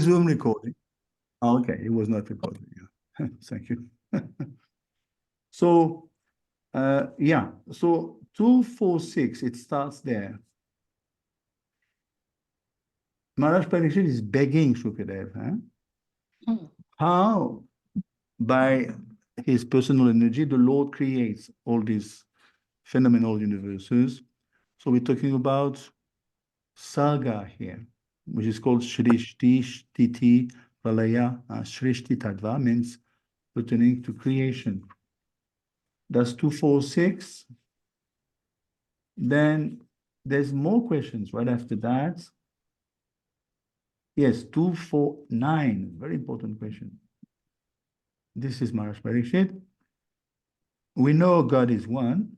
Zoom recording. Okay, it was not recorded. Yeah. Thank you. So, yeah, so 246, it starts there. Maharaj Parikshit is begging Shukadev, how by his personal energy the Lord creates all these phenomenal universes. So we're talking about Saga here, which is called Shrishti, Shtiti, Pralaya. Shrishti Tattva means pertaining to creation. That's 246. Then there's more questions right after that. Yes, 249, very important question. This is Maharaj Parikshit. We know God is one.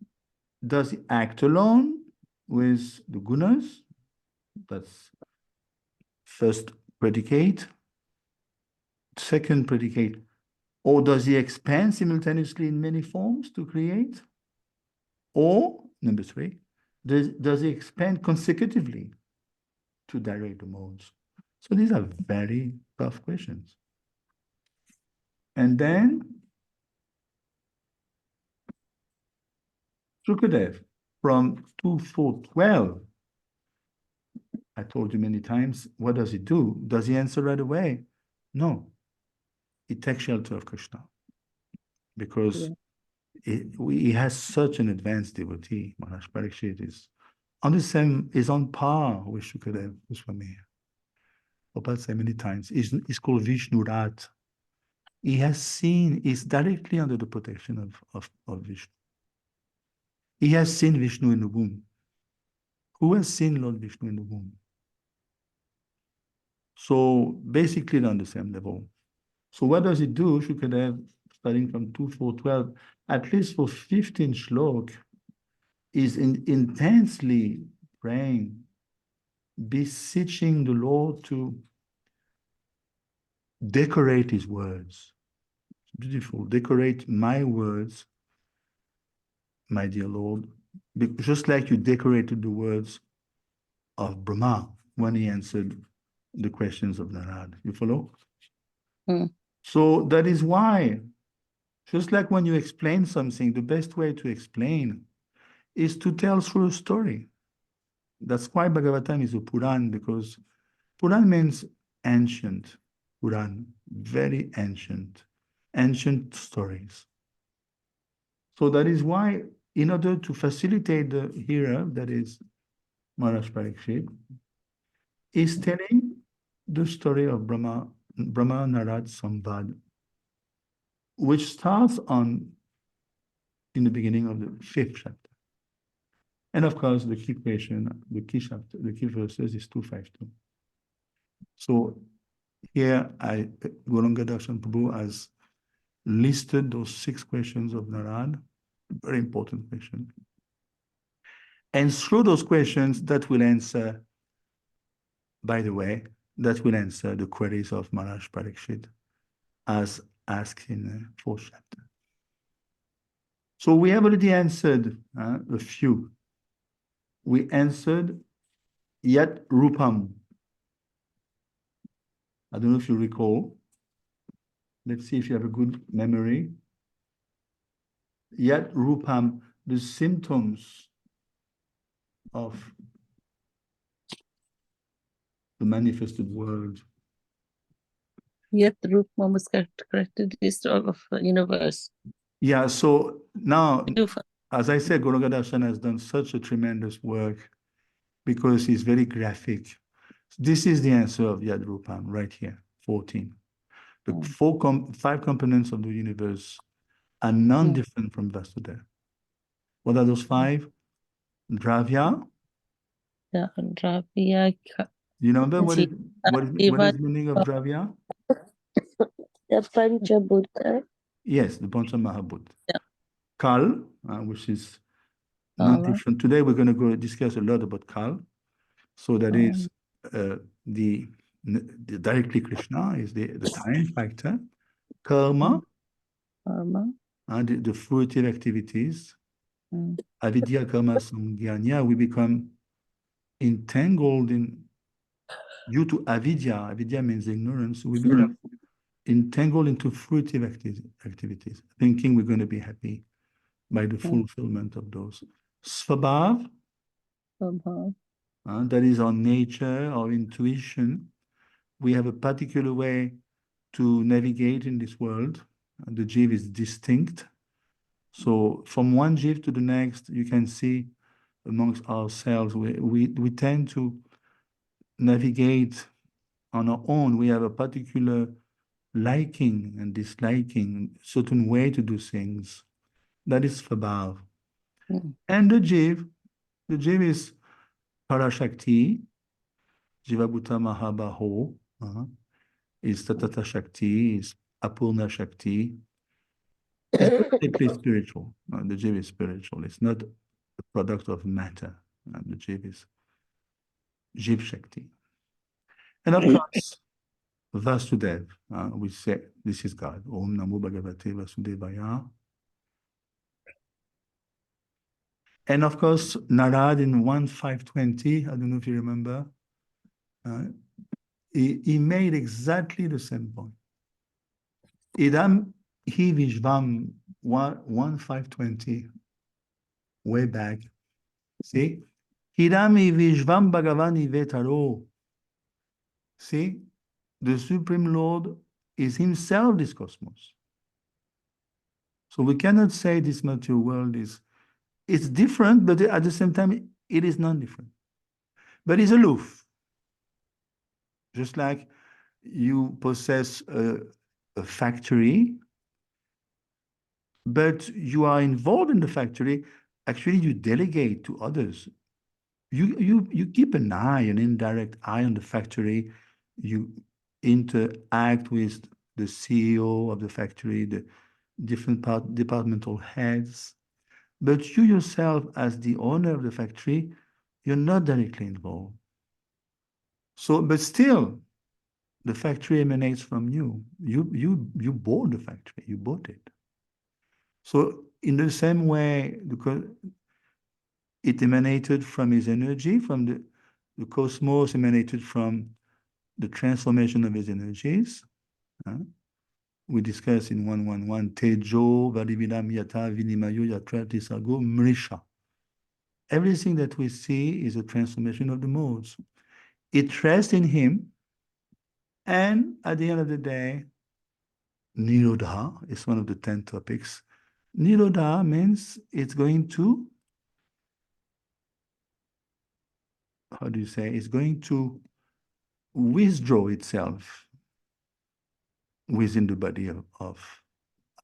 Does he act alone with the gunas? That's first predicate. Second predicate, or does he expand simultaneously in many forms to create? Or, number three, does he expand consecutively to direct the modes? So these are very tough questions. And then Shukadev from 2412. I told you many times, what does he do? Does he answer right away? No. He takes shelter of Krishna because he has such an advanced devotee. Maharaj Parikshit is on the same, is on par with Shukadev Goswami. Prabhupada said many times, he's called Vishnu Rat. He has seen, he's directly under the protection of Vishnu. He has seen Vishnu in the womb. Who has seen Lord Vishnu in the womb? So basically they're on the same level. So what does he do? Shukadev, starting from 2412, at least for 15 shlok, is intensely praying, beseeching the Lord to decorate his words. Beautiful. Decorate my words, my dear Lord, just like you decorated the words of Brahma when he answered the questions of Narad. You follow? So that is why, just like when you explain something, the best way to explain is to tell through a story. That's why Bhagavatam is a Puran, because Puran means ancient. Puran, very ancient stories. So that is why, in order to facilitate the hearer, that is Maharaj Parikshit, is telling the story of Brahma Narad Samvad, which starts in the beginning of the 5th chapter. And of course, the key question, the key chapter, the key verses is 252. So here, Gauranga Darshan Prabhu has listed those 6 questions of Narad, very important question. And through those questions, that will answer, by the way, that will answer the queries of Maharaj Parikshit as asked in the 4th chapter. So we have already answered a few. We answered Yat Rupam. I don't know if you recall. Let's see if you have a good memory. Yat Rupam, the symptoms of the manifested world. Yat Rupam was characteristic of the universe. Yeah, so now, as I said, Gauranga Darshan has done such a tremendous work because he's very graphic. This is the answer of Yad Rupam right here, 14. The 5 components of the universe are non-different from Vasudeva. What are those 5? Dravya. Dravya. You remember what is the meaning of Dravya? The Panchabhuta. Yes, the Pancha Mahabhut. Yeah. Kal, which is non-different. Today we're going to discuss a lot about Kal. So that is the directly Krishna is the time factor. Karma, the fruitive activities. Avidya, karma, samgyanya, we become entangled in due to avidya, avidya means ignorance, we become entangled into fruitive activities, thinking we're going to be happy by the fulfillment of those. Svabhav, that is our nature, our intuition. We have a particular way to navigate in this world. The jiv is distinct. So from one jiv to the next, you can see amongst ourselves, we tend to navigate on our own. We have a particular liking and disliking, certain way to do things. That is Svabhav. And the jiv is Parashakti, Jivabhuta Mahabaho, is Tatata Shakti, is Apurna Shakti. It's deeply spiritual. The jiv is spiritual. It's not a product of matter. The jiv is Jiv Shakti. And of course, Vasudev, we say this is God. Om Namo Bhagavate Vasudevaya. And of course, Narad in 1.5.20, I don't know if you remember, he made exactly the same point. Idam hi vishvam 1.5.20, way back. See? Idam hi vishvam bhagavan ivetaro. See? The Supreme Lord is himself this cosmos. So we cannot say this material world is, it's different, but at the same time, it is non-different. But it's aloof. Just like you possess a factory, but you are involved in the factory, actually you delegate to others. You keep an eye, an indirect eye on the factory. You interact with the CEO of the factory, the different departmental heads. But you yourself, as the owner of the factory, you're not directly involved. So, but still, the factory emanates from you. You bought the factory, you bought it. So in the same way, because it emanated from his energy, from the cosmos emanated from the transformation of his energies. We discussed in 111, Tejo, Vadividam Yata, Vinimayo, Yatrati Sago, Mrisha. Everything that we see is a transformation of the modes. It rests in him, and at the end of the day, Nirodha is one of the 10 topics. Nirodha means it's going to, how do you say, it's going to withdraw itself within the body of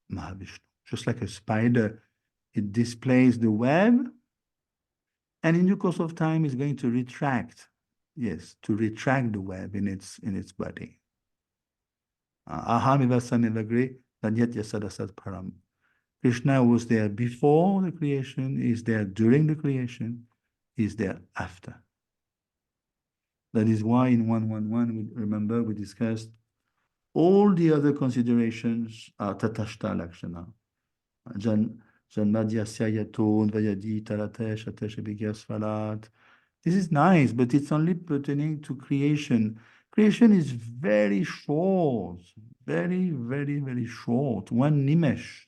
Mahavishnu. Just like a spider, it displays the web, and in the course of time, it's going to retract, yes, to retract the web in its body. Aham ivasamivagre tanyat yasadasat param. Krishna was there before the creation, is there during the creation, is there after. That is why in 111, remember we discussed all the other considerations are tatashta lakshana. Janmadhyasya yaton vayadi taratesh atesh abhigyasvalat. This is nice, but it's only pertaining to creation. Creation is very short, very, very, very short. One nimesh.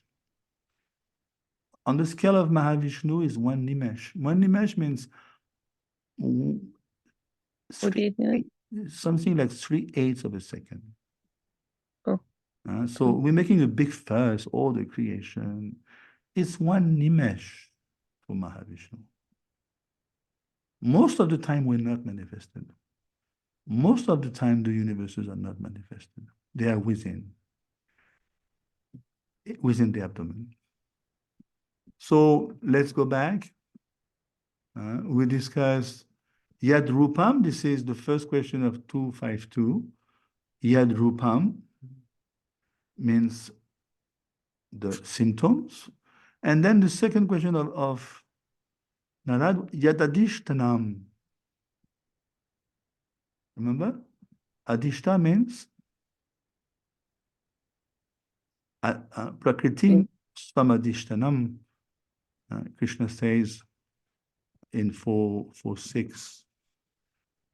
On the scale of Mahavishnu is one nimesh. One nimesh means something like 3/8 of a second. Oh. So we're making a big fuss, all the creation. It's one nimesh for Mahavishnu. Most of the time, we're not manifested. Most of the time, the universes are not manifested. They are within the abdomen. So let's go back. We discussed Yad Rupam. This is the first question of 252. Yad Rupam means the symptoms. And then the second question of Narad, Yad Adishtanam. Remember? Adishta means Prakriti Svamadishtanam. Krishna says in 4.6,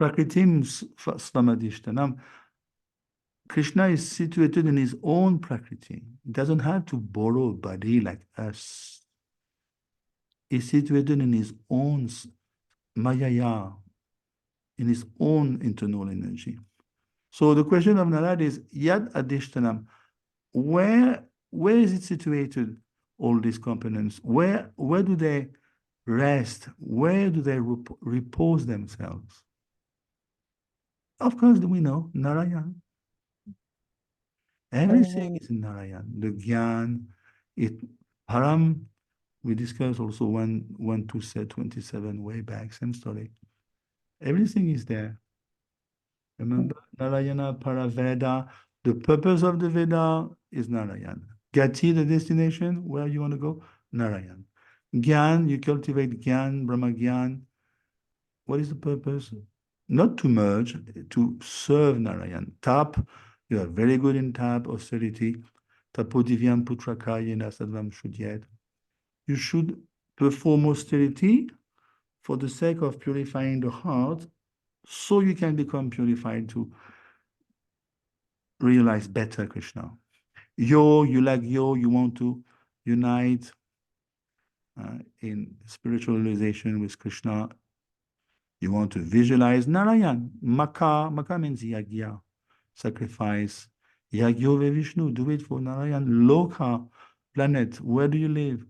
Prakritim Svamadishtanam. Krishna is situated in his own Prakriti. He doesn't have to borrow a body like us. He's situated in his own Mayaya, in his own internal energy. So the question of Narad is Yad Adishtanam. Where is it situated, all these components? Where do they rest? Where do they repose themselves? Of course, we know Narayan. Everything is in Narayan. The Gyan, Param, we discussed also 27 way back, same story. Everything is there. Remember, Narayana, Paraveda, the purpose of the Veda is Narayana. Gati, the destination, where you want to go, Narayan. Gyan, you cultivate Gyan, Brahma Gyan. What is the purpose? Not to merge, to serve Narayan. Tap, you are very good in tap, austerity. Tapodivyam putrakayena sadvam shudyet. You should perform austerity for the sake of purifying the heart, so you can become purified to realize better Krishna. You like you want to unite in spiritual realization with Krishna. You want to visualize Narayan. Maka means yagya, sacrifice. Yagyo ve Vishnu, do it for Narayan. Loka, planet, where do you live?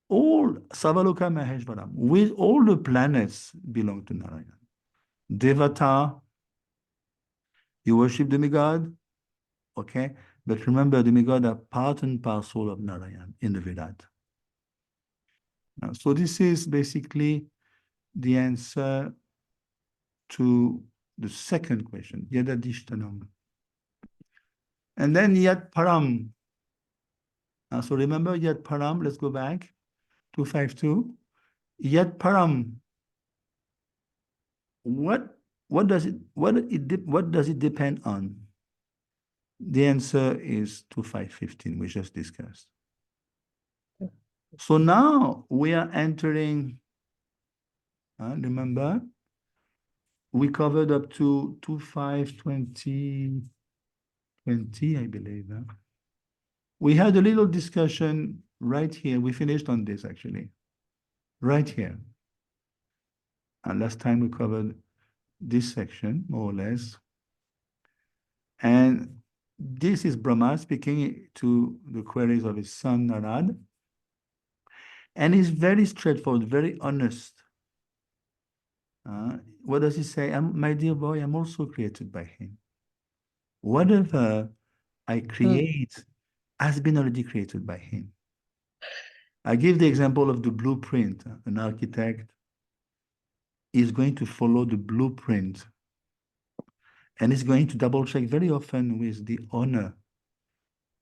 All Savaloka Maheshwaram, with all the planets belong to Narayan. Devata, you worship demigod, okay? But remember, demigod are part and parcel of Narayan in the Vedas. So this is basically the answer to the second question, Yadadishtanam. And then Yat Param. So remember Yat Param, let's go back, 252. Yat Param. What does it depend on? The answer is 2515, we just discussed. So now we are entering, remember, we covered up to 2520, I believe. We had a little discussion right here. We finished on this actually, right here. And last time we covered this section, more or less. And this is Brahma speaking to the queries of his son Narad. And he's very straightforward, very honest. What does he say? My dear boy, I'm also created by him. Whatever I create has been already created by him. I give the example of the blueprint. An architect is going to follow the blueprint, and is going to double check very often with the owner,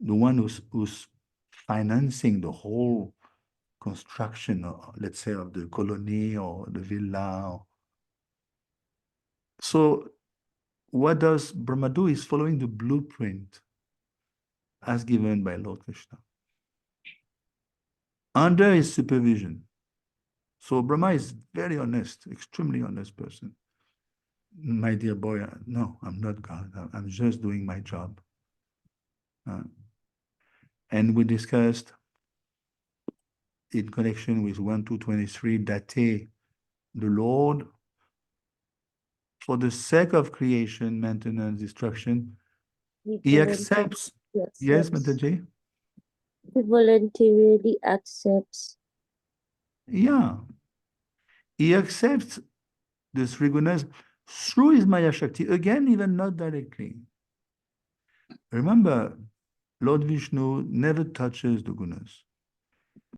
the one who's financing the whole construction, let's say, of the colony or the villa. So what does Brahma do? Is following the blueprint as given by Lord Krishna under his supervision. So Brahma is very honest, extremely honest person. My dear boy, no, I'm not God. I'm just doing my job. And we discussed in connection with 1-2-23, Date, the Lord, for the sake of creation, maintenance, destruction, he accepts. Yes, Mataji? He voluntarily accepts. Yeah. He accepts the three gunas through his Maya Shakti, again, even not directly. Remember, Lord Vishnu never touches the gunas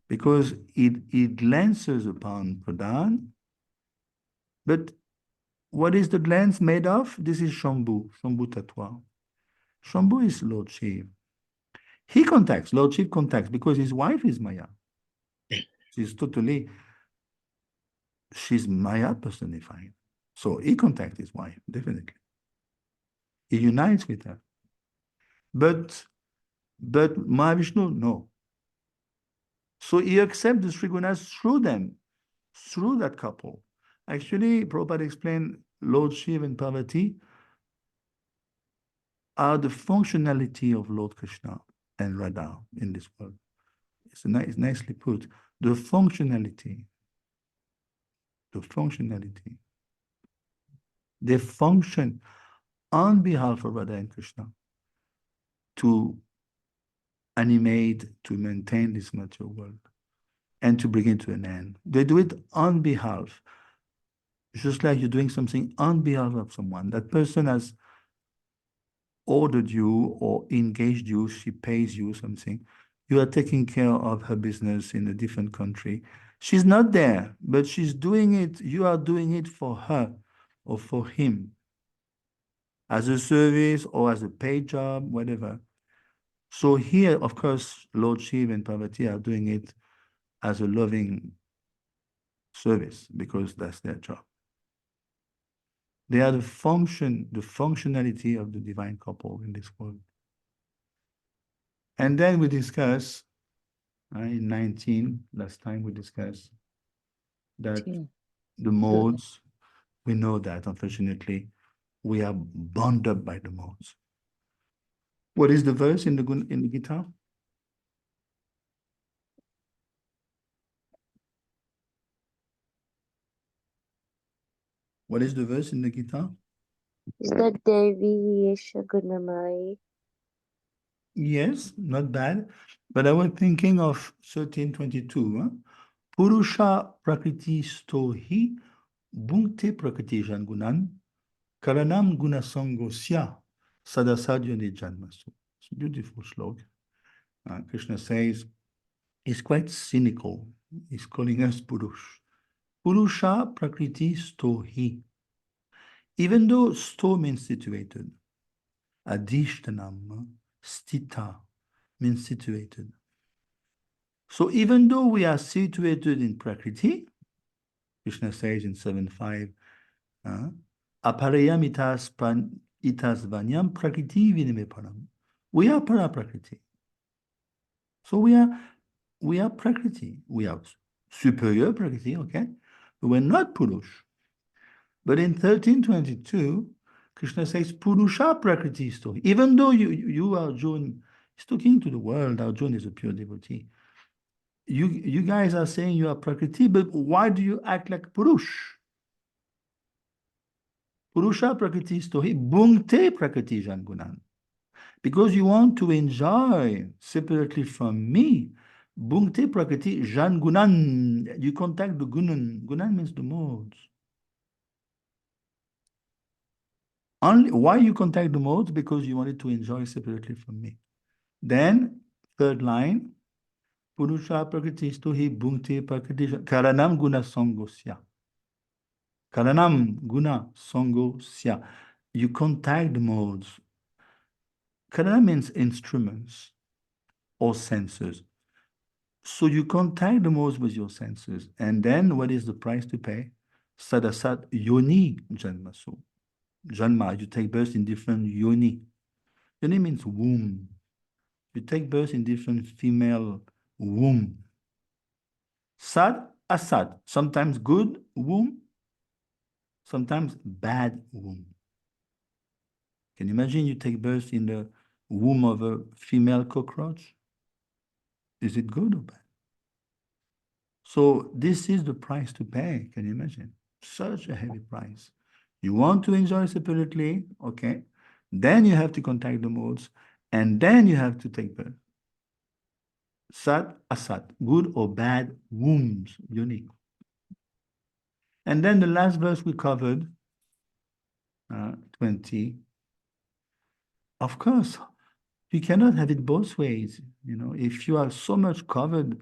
because it glances upon Pradhan. But what is the glance made of? This is Shambhu Tattva. Shambhu is Lord Shiv. He contacts, Lord Shiv contacts because his wife is Maya. She's Maya personified. So he contacts his wife, definitely. He unites with her. But Mahavishnu, no. So he accepts the three gunas through them, through that couple. Actually, Prabhupada explained Lord Shiva and Parvati are the functionality of Lord Krishna and Radha in this world. It's nicely put. The functionality. The functionality. They function on behalf of Radha and Krishna to animate, to maintain this material world, and to bring it to an end. They do it on behalf, just like you're doing something on behalf of someone. That person has ordered you or engaged you, she pays you something. You are taking care of her business in a different country. She's not there, but she's doing it. You are doing it for her or for him as a service or as a paid job, whatever. So here, of course, Lord Shiva and Parvati are doing it as a loving service because that's their job. They are the functionality of the divine couple in this world. And then we discuss in 19, last time we discussed that the modes, we know that unfortunately we are bound up by the modes. What is the verse in the guitar? What is the verse in the guitar? Is that Devi Yesha Gunamai? Yes, not bad. But I was thinking of 1322. Huh? Purusha prakriti stohi bhunkte prakriti jangunan karanam gunasangosya sadasadyane janmasu. It's a beautiful slogan. Krishna says, he's quite cynical. He's calling us Purush. Purusha prakriti stohi. Even though sto means situated, adishtanam, stita means situated. So even though we are situated in Prakriti, Krishna says in 7.5, aparayam itas vanyam prakriti vinimeparam. We are para-prakriti. So we are Prakriti. We are superior Prakriti, okay? But we're not Purush. But in 1322, Krishna says, Purusha Prakriti story. Even though you Arjun, he's talking to the world, Arjun is a pure devotee. You guys are saying you are Prakriti, but why do you act like Purush? Purusha Prakriti stohi bhunkte Prakriti jangunan. Because you want to enjoy separately from me. Bhunkte Prakriti jangunan. You contact the gunan. Gunan means the modes. Only why you contact the modes? Because you wanted to enjoy separately from me. Then, third line, Purusha Prakriti stohi bhunkte Prakriti karanam guna sangosya. Karanam guna sangosya. You contact the modes. Karana means instruments or senses. So you contact the modes with your senses. And then what is the price to pay? Sadasat yoni janmasu. Janma, you take birth in different yoni. Yoni means womb. You take birth in different female womb. Sad, asad. Sometimes good womb, sometimes bad womb. Can you imagine you take birth in the womb of a female cockroach? Is it good or bad? So this is the price to pay. Can you imagine? Such a heavy price. You want to enjoy separately, okay? Then you have to contact the modes, and then you have to take birth. Sad, asad, good or bad wombs, unique. And then the last verse we covered, 20. Of course, you cannot have it both ways. You know, if you are so much covered,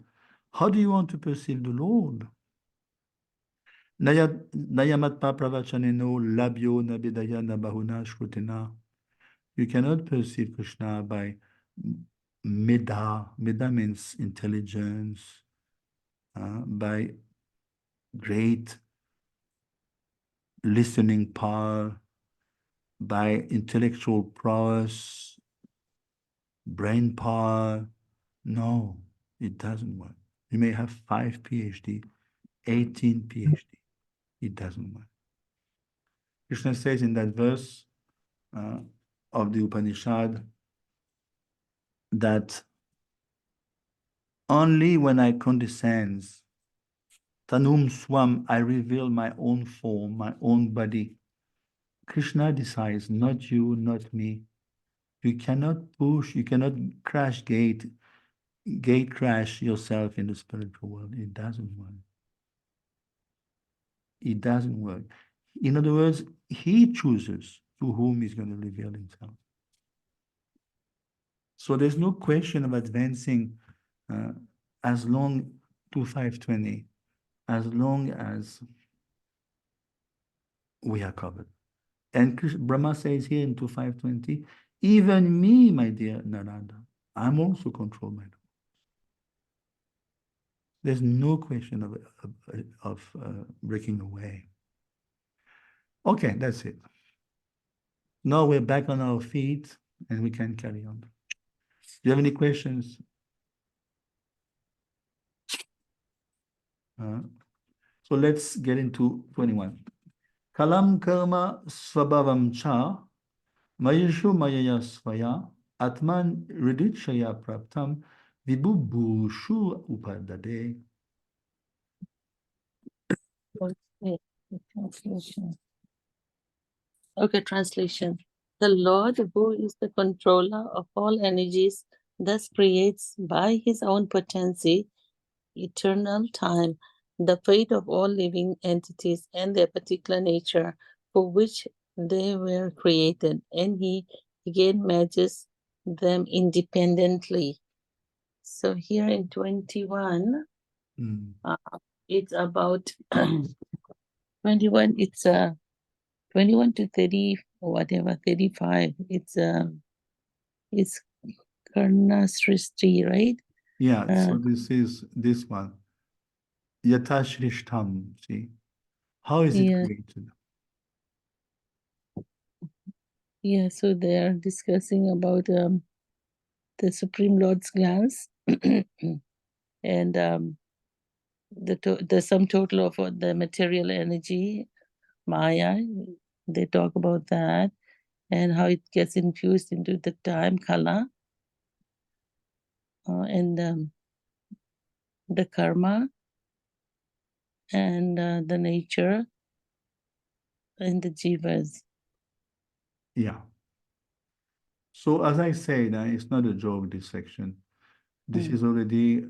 how do you want to perceive the Lord? Nayamatma pravachaneno labyo nabidaya nabahuna shrutena. You cannot perceive Krishna by meda. Meda means intelligence, by great listening power, by intellectual prowess, brain power. No, it doesn't work. You may have 5 PhD, 18 PhD. It doesn't work. Krishna says in that verse of the Upanishad that only when I condescend, Tanum Swam, I reveal my own form, my own body. Krishna decides, not you, not me. You cannot push, you cannot gate crash yourself in the spiritual world. It doesn't work. It doesn't work. In other words, he chooses to whom he's going to reveal himself. So there's no question of advancing as long to 520, as long as we are covered. And Brahma says here in 520, even me, my dear Narada, I'm also controlled by the. There's no question of breaking away. Okay, that's it. Now we're back on our feet and we can carry on. Do you have any questions? So let's get into 21. Kalam karma svabhavam cha mayeshu mayaya svaya atman riditshaya praptam vibhubhushu upadade. Okay, translation. Okay, translation. The Lord, who is the controller of all energies, thus creates by his own potency, eternal time, the fate of all living entities and their particular nature for which they were created, and he again matches them independently. So here in 21, it's about 21, it's 21 to 30, or whatever, 35. It's Karna Srishti, right? Yeah, so this is this one. Yatashrishtam, see? How is it created? Yeah, so they are discussing about the Supreme Lord's glance and the sum total of the material energy, Maya. They talk about that and how it gets infused into the time, Kala, and the karma and the nature and the jivas. Yeah. So as I said, it's not a joke, this section. This is already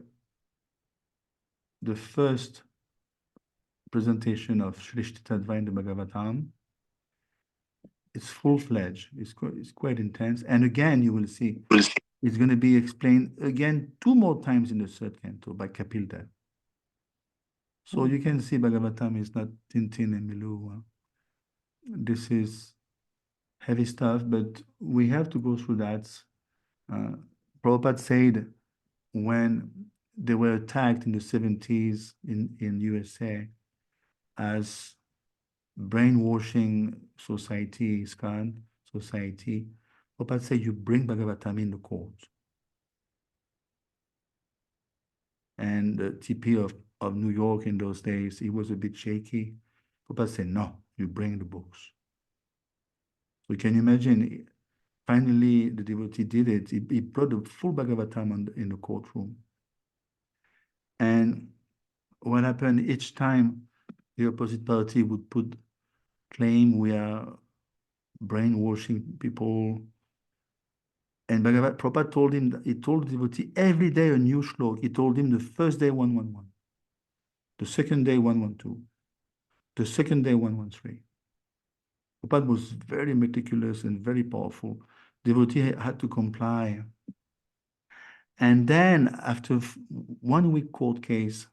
the first presentation of Shrishti Tattva in the Bhagavatam. It's full-fledged. It's quite intense. And again, you will see, it's going to be explained again 2 more times in the 3rd canto by Kapil Dev. So you can see Bhagavatam is not Tintin and Milou. This is heavy stuff, but we have to go through that. Prabhupada said when they were attacked in the 70s in USA as brainwashing society, ISKCON society, Prabhupada said, you bring Bhagavatam in the court. And the TP of New York in those days, he was a bit shaky. Prabhupada said, no, you bring the books. So can you imagine, finally the devotee did it. He brought the full Bhagavatam in the courtroom. And what happened each time the opposite party would claim we are brainwashing people. And Prabhupada told him, he told the devotee every day a new shlok. He told him the first day 111, the second day 112, the second day 113. Prabhupada was very meticulous and very powerful. Devotee had to comply. And then after 1 week court case,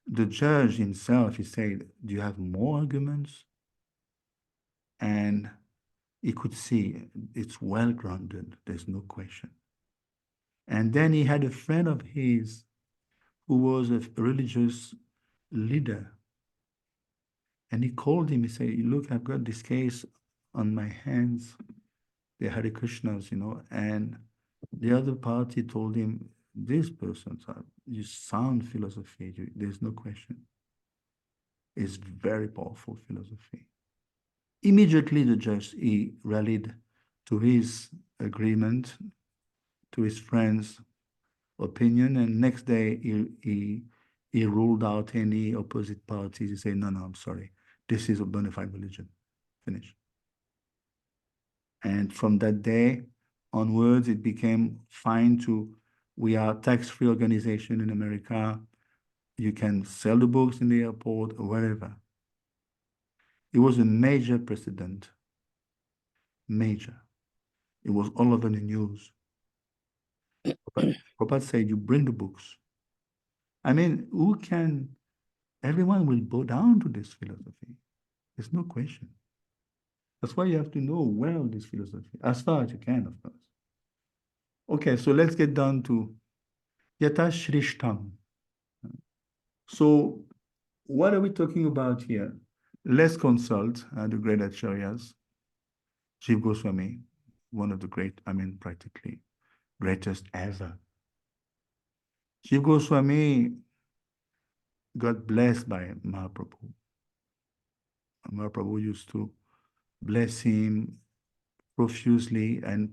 the judge himself, he said, do you have more arguments? And he could see it's well grounded. There's no question. And then he had a friend of his who was a religious leader. And he called him, he said, look, I've got this case on my hands. They Hare Krishnas, and the other party told him, this person, you sound philosophy, there's no question. It's very powerful philosophy. Immediately the judge, he rallied to his agreement, to his friends' opinion, and next day he ruled out any opposite parties. He said, no, I'm sorry. This is a bona fide religion. Finish. And from that day onwards, it became fine we are a tax-free organization in America. You can sell the books in the airport or wherever. It was a major precedent. Major. It was all over the news. Prabhupada said, you bring the books. I mean, everyone will bow down to this philosophy. There's no question. That's why you have to know well this philosophy, as far as you can, of course. Okay, so let's get down to Yata Shrishtam. So what are we talking about here? Let's consult the great acharyas. Jiva Goswami, one of the great, practically greatest ever. Jiva Goswami got blessed by Mahaprabhu. Mahaprabhu used to bless him profusely, and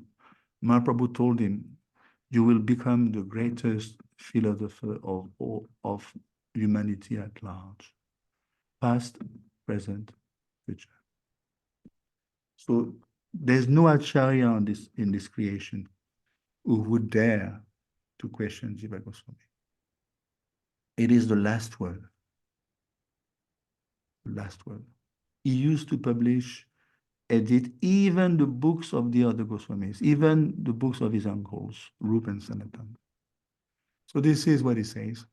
Mahaprabhu told him, you will become the greatest philosopher of humanity at large, past, present, future. So there's no acharya in this creation who would dare to question Jiva Goswami. It is the last word. The last word. He used to publish, edit even the books of the other Goswamis, even the books of his uncles, Rupa and Sanatan. So this is what he says.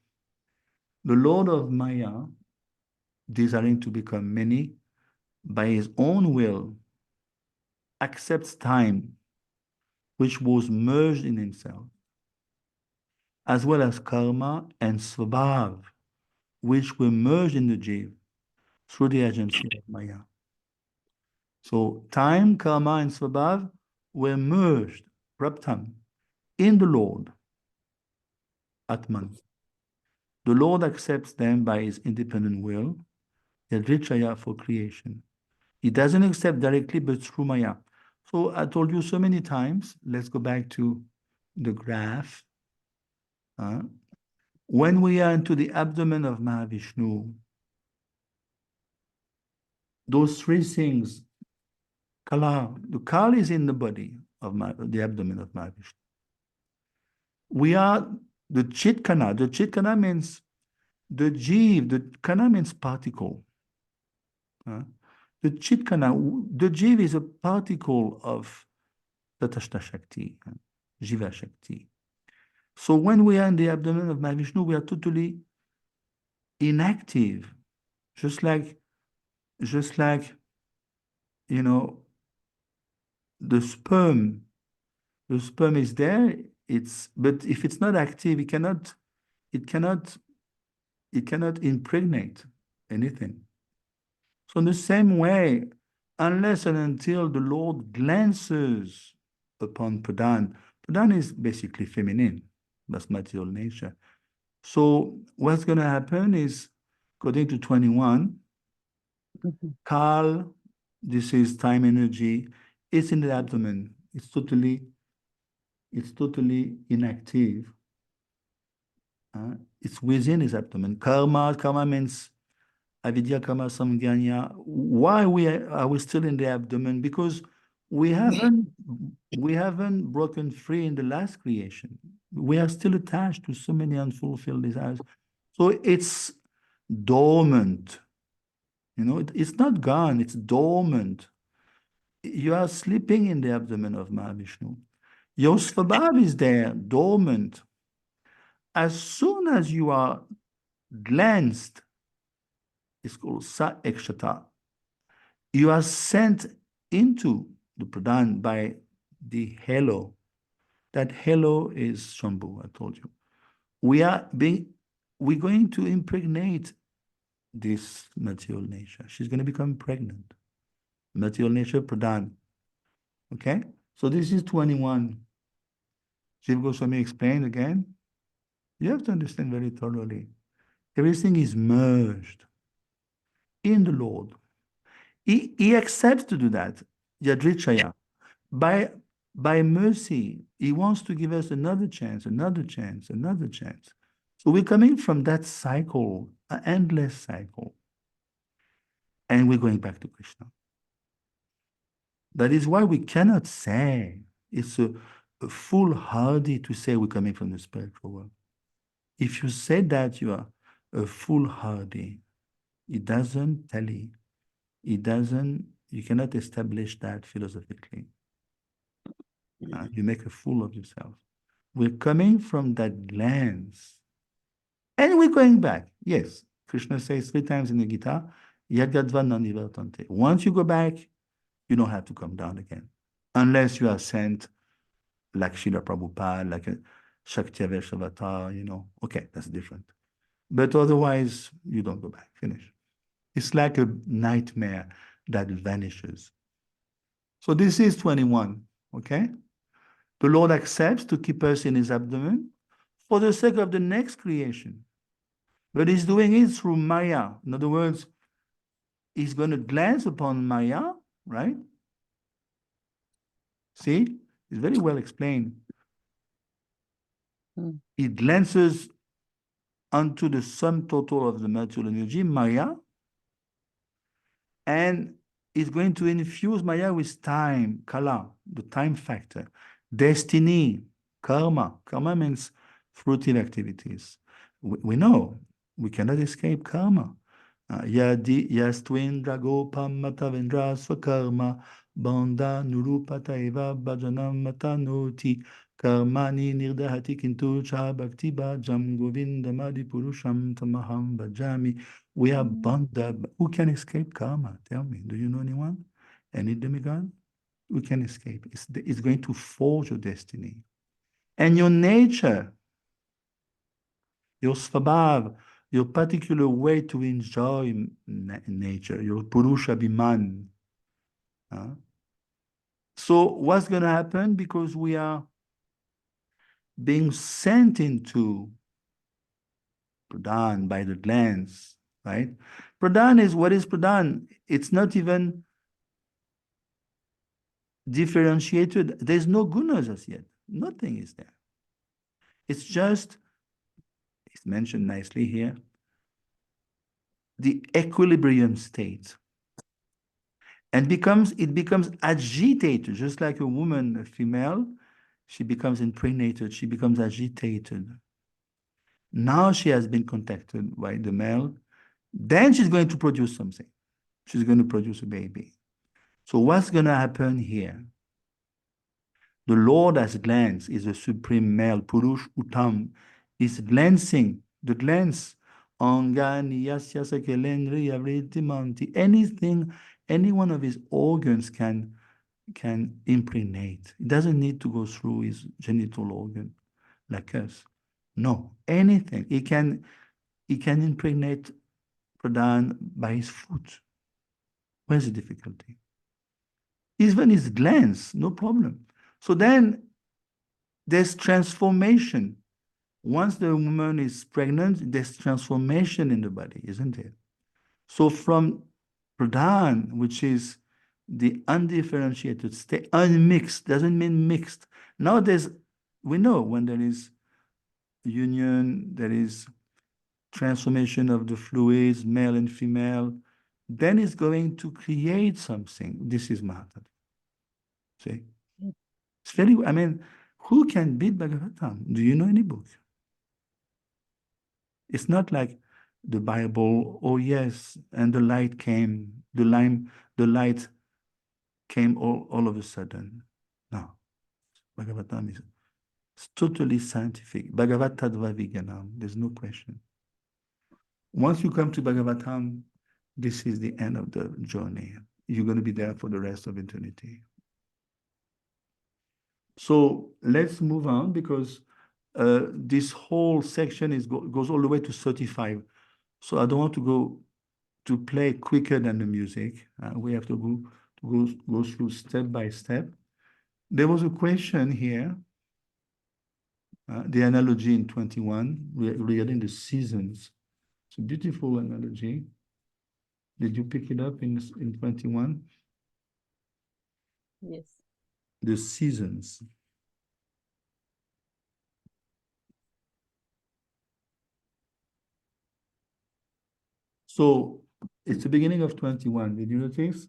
The Lord of Maya, desiring to become many, by his own will, accepts time, which was merged in himself, as well as karma and svabhav, which were merged in the jiva through the agency of Maya. So time, karma, and svabhav were merged, praptam, in the Lord, Atman. The Lord accepts them by his independent will, yadrichaya for creation. He doesn't accept directly, but through Maya. So I told you so many times, let's go back to the graph. When we are into the abdomen of Mahavishnu, those three things, the kala is in the body of the abdomen of Mahavishnu. We are the chitkana. The chitkana means the jiv. The kana means particle. The chitkana, the jiv is a particle of Tatashta Shakti, Jiva Shakti. So when we are in the abdomen of Mahavishnu, we are totally inactive, just like you know, the sperm is there. But if it's not active, it cannot impregnate anything. So in the same way, unless and until the Lord glances upon Pradhan is basically feminine, that's material nature. So what's going to happen is, according to 21, Kal, this is time energy, it's in the abdomen. It's totally inactive. It's within his abdomen. Karma means avidya, karma, samganya. Why are we still in the abdomen? Because we haven't broken free in the last creation. We are still attached to so many unfulfilled desires. So it's dormant. It's not gone, it's dormant. You are sleeping in the abdomen of Mahavishnu. Your svabhav is there, dormant. As soon as you are glanced, it's called sa ekshata, you are sent into the pradhan by the halo. That halo is Shambhu, I told you. We're going to impregnate this material nature. She's going to become pregnant. Material nature, pradhan. Okay? So this is 21. Jiva Goswami explained again. You have to understand very thoroughly. Everything is merged in the Lord. He accepts to do that, Yadrichaya. By mercy, he wants to give us another chance, another chance, another chance. So we're coming from that cycle, an endless cycle, and we're going back to Krishna. That is why we cannot say it's a foolhardy to say we're coming from the spiritual world. If you say that, you are a foolhardy. It doesn't tally. It doesn't, you cannot establish that philosophically. You make a fool of yourself. We're coming from that lens. And we're going back. Yes, Krishna says 3 times in the Gita, Yagadva Nanivartante. Once you go back, you don't have to come down again. Unless you are sent like Srila Prabhupada, like a Shaktiaveshavata, you know. Okay, that's different. But otherwise, you don't go back. Finish. It's like a nightmare that vanishes. So this is 21, okay? The Lord accepts to keep us in his abdomen for the sake of the next creation. But he's doing it through Maya. In other words, he's going to glance upon Maya, right? See? It's very well explained. He glances onto the sum total of the material energy, Maya, and is going to infuse Maya with time, Kala, the time factor, destiny, karma. Karma means fruitive activities. We know we cannot escape karma. Yastvindra gopam matavendra swakarma banda nurupata eva bhajanam matanoti karmani nirdahati kintu cha bhakti bhajam govindamadi purusham tamaham bhajami. We are bound up. Who can escape karma? Tell me. Do you know anyone? Any demigod? We can escape. It's going to forge your destiny. And your nature, your svabhav, your particular way to enjoy nature, your purusha bhiman. So what's going to happen? Because we are being sent into pradhan by the glands, right? Pradhan is, what is pradhan? It's not even differentiated. There's no gunas as yet. Nothing is there. It's just, it's mentioned nicely here, the equilibrium state. And it becomes agitated, just like a woman, a female, she becomes impregnated, she becomes agitated. Now she has been contacted by the male, then she's going to produce something. She's going to produce a baby. So what's going to happen here? The Lord as glance is the supreme male, Purush Uttam, is glancing, the glance, anything, any one of his organs can impregnate. It doesn't need to go through his genital organ like us. No, anything. He can impregnate pradhan by his foot. Where's the difficulty? Even his glance, no problem. So then there's transformation. Once the woman is pregnant, there's transformation in the body, isn't it? So from pradhan, which is the undifferentiated state, unmixed, doesn't mean mixed. Now we know when there is union, there is transformation of the fluids, male and female, then it's going to create something. This is Mahatattva. See? It's very, I mean, who can beat Bhagavatam? Do you know any book? It's not like the Bible, oh yes, and the light came, the light came all of a sudden. No. Bhagavatam is totally scientific. Bhagavat Tattva Vigyanam, there's no question. Once you come to Bhagavatam, this is the end of the journey. You're going to be there for the rest of eternity. So let's move on, because this whole section goes all the way to 35. So I don't want to play quicker than the music. We have to go through step by step. There was a question here, the analogy in 21 regarding the seasons. It's a beautiful analogy. Did you pick it up in 21? Yes. The seasons. So it's the beginning of 21. Did you notice?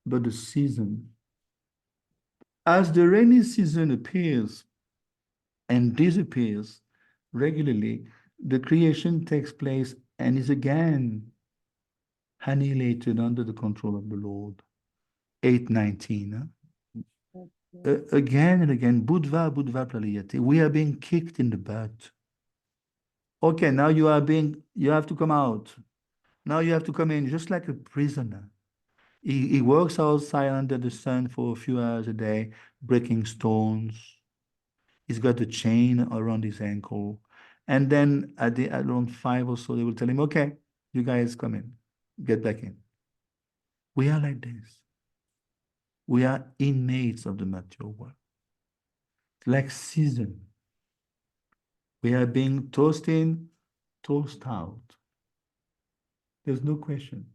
But the season. As the rainy season appears and disappears regularly, the creation takes place and is again annihilated under the control of the Lord. 8:19. Again and again, Budva Pralayate. We are being kicked in the butt. Okay, now you have to come out. Now you have to come in just like a prisoner. He works outside under the sun for a few hours a day, breaking stones. He's got a chain around his ankle. And then at around 5 or so, they will tell him, okay, you guys come in, get back in. We are like this. We are inmates of the material world. Like season. We are being tossed in, tossed out. There's no question.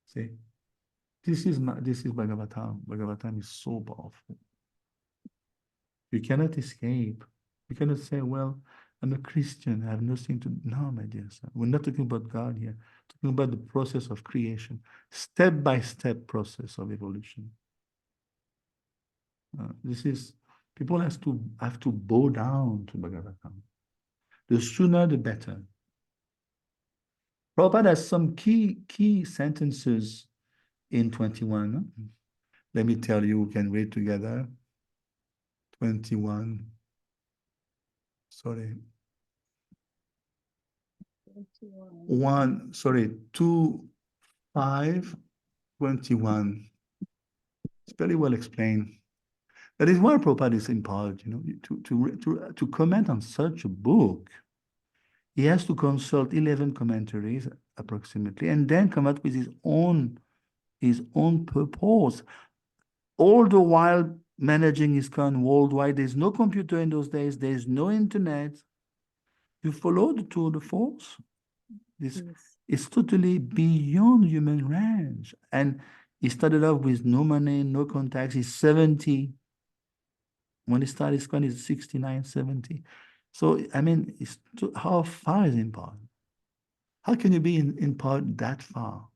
See, this is Bhagavatam. Bhagavatam is so powerful. You cannot escape. You cannot say, well, I'm a Christian. I have nothing to. No, my dear son. We're not talking about God here. We're talking about the process of creation, step-by-step process of evolution. This is, people have to bow down to Bhagavatam. The sooner, the better. Prabhupada has some key sentences in 21. Let me tell you, we can read together. 21. Sorry. 2, 5, 21. It's very well explained. That is why Prabhupada is empowered, to comment on such a book. He has to consult 11 commentaries approximately, and then come up with his own purpose. All the while managing ISKCON worldwide. There's no computer in those days. There's no internet. You follow the tour de force. This is totally beyond human range. And he started off with no money, no contacts. He's 70. When he started ISKCON, he's 69, 70. So, I mean, how far is in part? How can you be in part that far?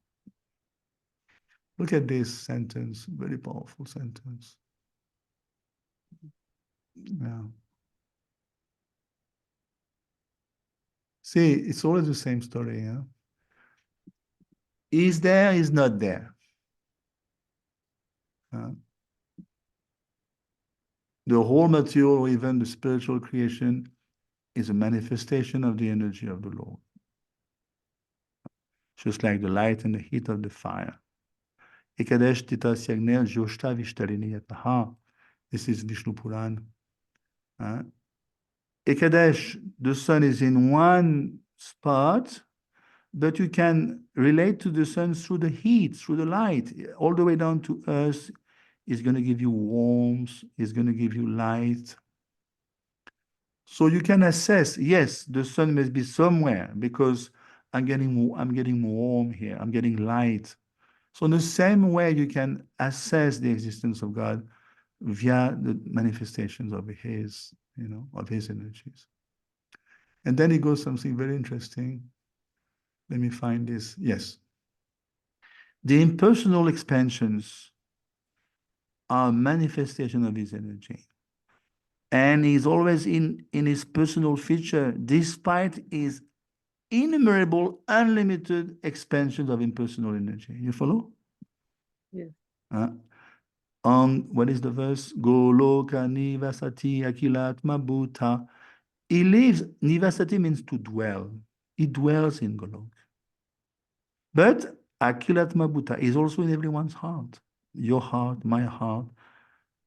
Look at this sentence, very powerful sentence. Yeah. See, it's always the same story, yeah? Is there, is not there. The whole material, or even the spiritual creation, is a manifestation of the energy of the Lord. Just like the light and the heat of the fire. Ekadesh Titas Yagnel Joshta Vishtarini Yataha. This is Vishnu Puran. Ekadesh, the sun is in one spot, but you can relate to the sun through the heat, through the light, all the way down to earth. Is going to give you warmth, is going to give you light. So you can assess, yes, the sun must be somewhere because I'm getting warm here, I'm getting light. So in the same way, you can assess the existence of God via the manifestations of his, of his energies. And then he goes something very interesting. Let me find this. Yes. The impersonal expansions are manifestation of his energy. And he's always in his personal feature, despite his innumerable, unlimited expansions of impersonal energy. You follow? Yes. What is the verse? Goloka nivasati akilatma bhuta. He lives, nivasati means to dwell. He dwells in Golok. But akilatma bhuta is also in everyone's heart. Your heart, my heart,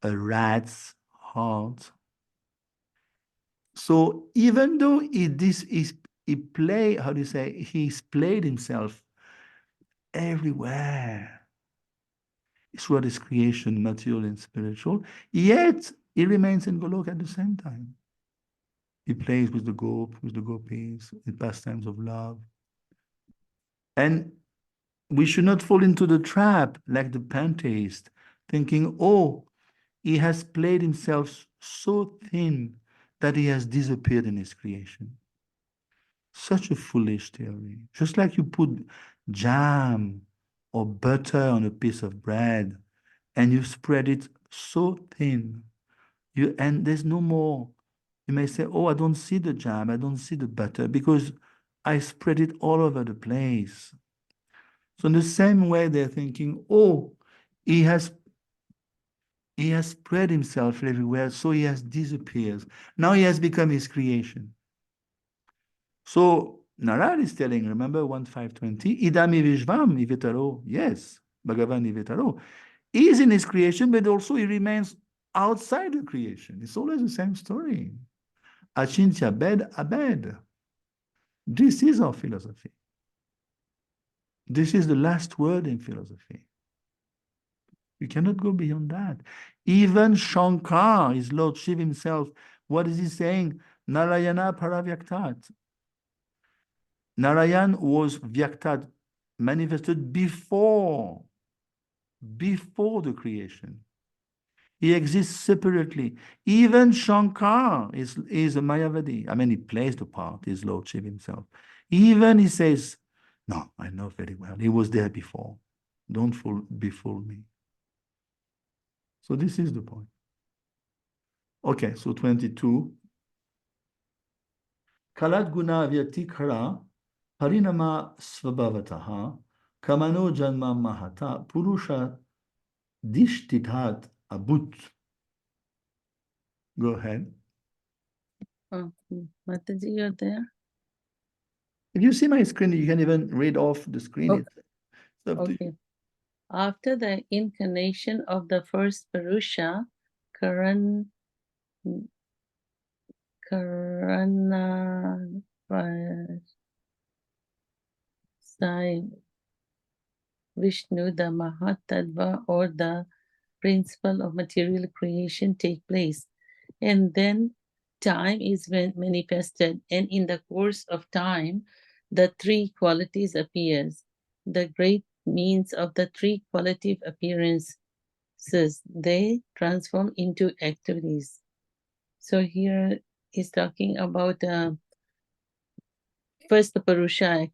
a rat's heart. So even though he displayed himself everywhere throughout his creation, material and spiritual, yet he remains in Golok at the same time. He plays with the gopis, in pastimes of love. And we should not fall into the trap like the pantheist, thinking, oh, he has played himself so thin that he has disappeared in his creation. Such a foolish theory. Just like you put jam or butter on a piece of bread and you spread it so thin, and there's no more. You may say, oh, I don't see the jam, I don't see the butter because I spread it all over the place. So in the same way, they're thinking, oh, he has spread himself everywhere, so he has disappeared. Now he has become his creation. So Narad is telling, remember 1.5.20, idami vishvam ivetaro, yes, Bhagavan ivetaro. He is in his creation, but also he remains outside the creation. It's always the same story. Achintya bed abed. This is our philosophy. This is the last word in philosophy. You cannot go beyond that. Even Shankar, his Lord Shiv himself, what is he saying? Narayana paravyaktat. Narayan was vyaktat, manifested before the creation. He exists separately. Even Shankar is a Mayavadi. I mean, he plays the part, his Lord Shiv himself. Even he says, no, I know very well. He was there before. Don't befool me. So this is the point. Okay, so 22. Kalat guna vyakti khara parinama svabhavataha kamano janma mahata purusha dishtithat abut. Go ahead. Mataji, you're there? If you see my screen, you can even read off the screen. Okay. It's up to you. Okay. After the incarnation of the first Purusha, Karana Sai Vishnu, the Mahatattva or the principle of material creation take place. And then time is manifested, and in the course of time, the three qualities appears. The great means of the three qualitative appearances, they transform into activities. So here he's talking about first the Purusha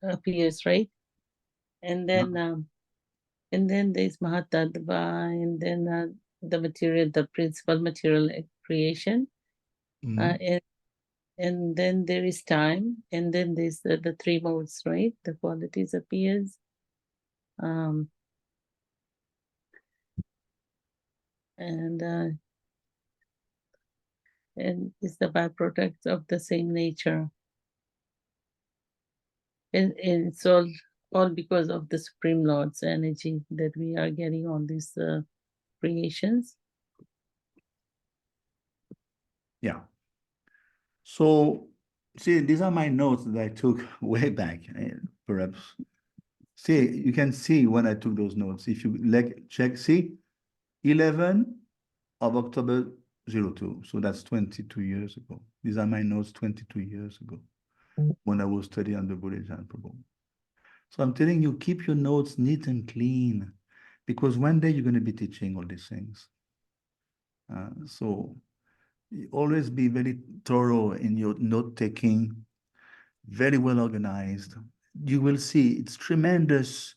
appears, right? And then there's Mahatattva, and then the material, the principal material creation, and then there is time, and then there's the three modes, right? The qualities appears. And it's the byproduct of the same nature. And it's all because of the Supreme Lord's energy that we are getting all these creations. Yeah. So, see, these are my notes that I took way back, perhaps. See, you can see when I took those notes. If you check, see, 11 of October 02. So that's 22 years ago. These are my notes 22 years ago when I was studying under Buddhajana Prabhu. So I'm telling you, keep your notes neat and clean because one day you're going to be teaching all these things. So always be very thorough in your note-taking, very well organized. You will see it's tremendous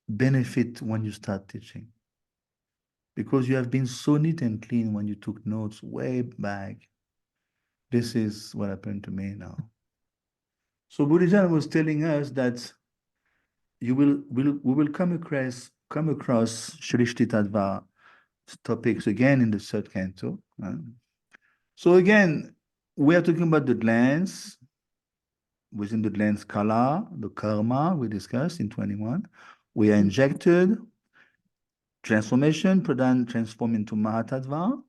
benefit when you start teaching because you have been so neat and clean when you took notes way back. This is what happened to me now. So Buddhajana was telling us that we will come across Shrishti Tattva topics again in the third canto. So again, we are talking about the glands, within the glands kala, the karma we discussed in 21. We are injected, transformation, pradhan transform into Mahatattva,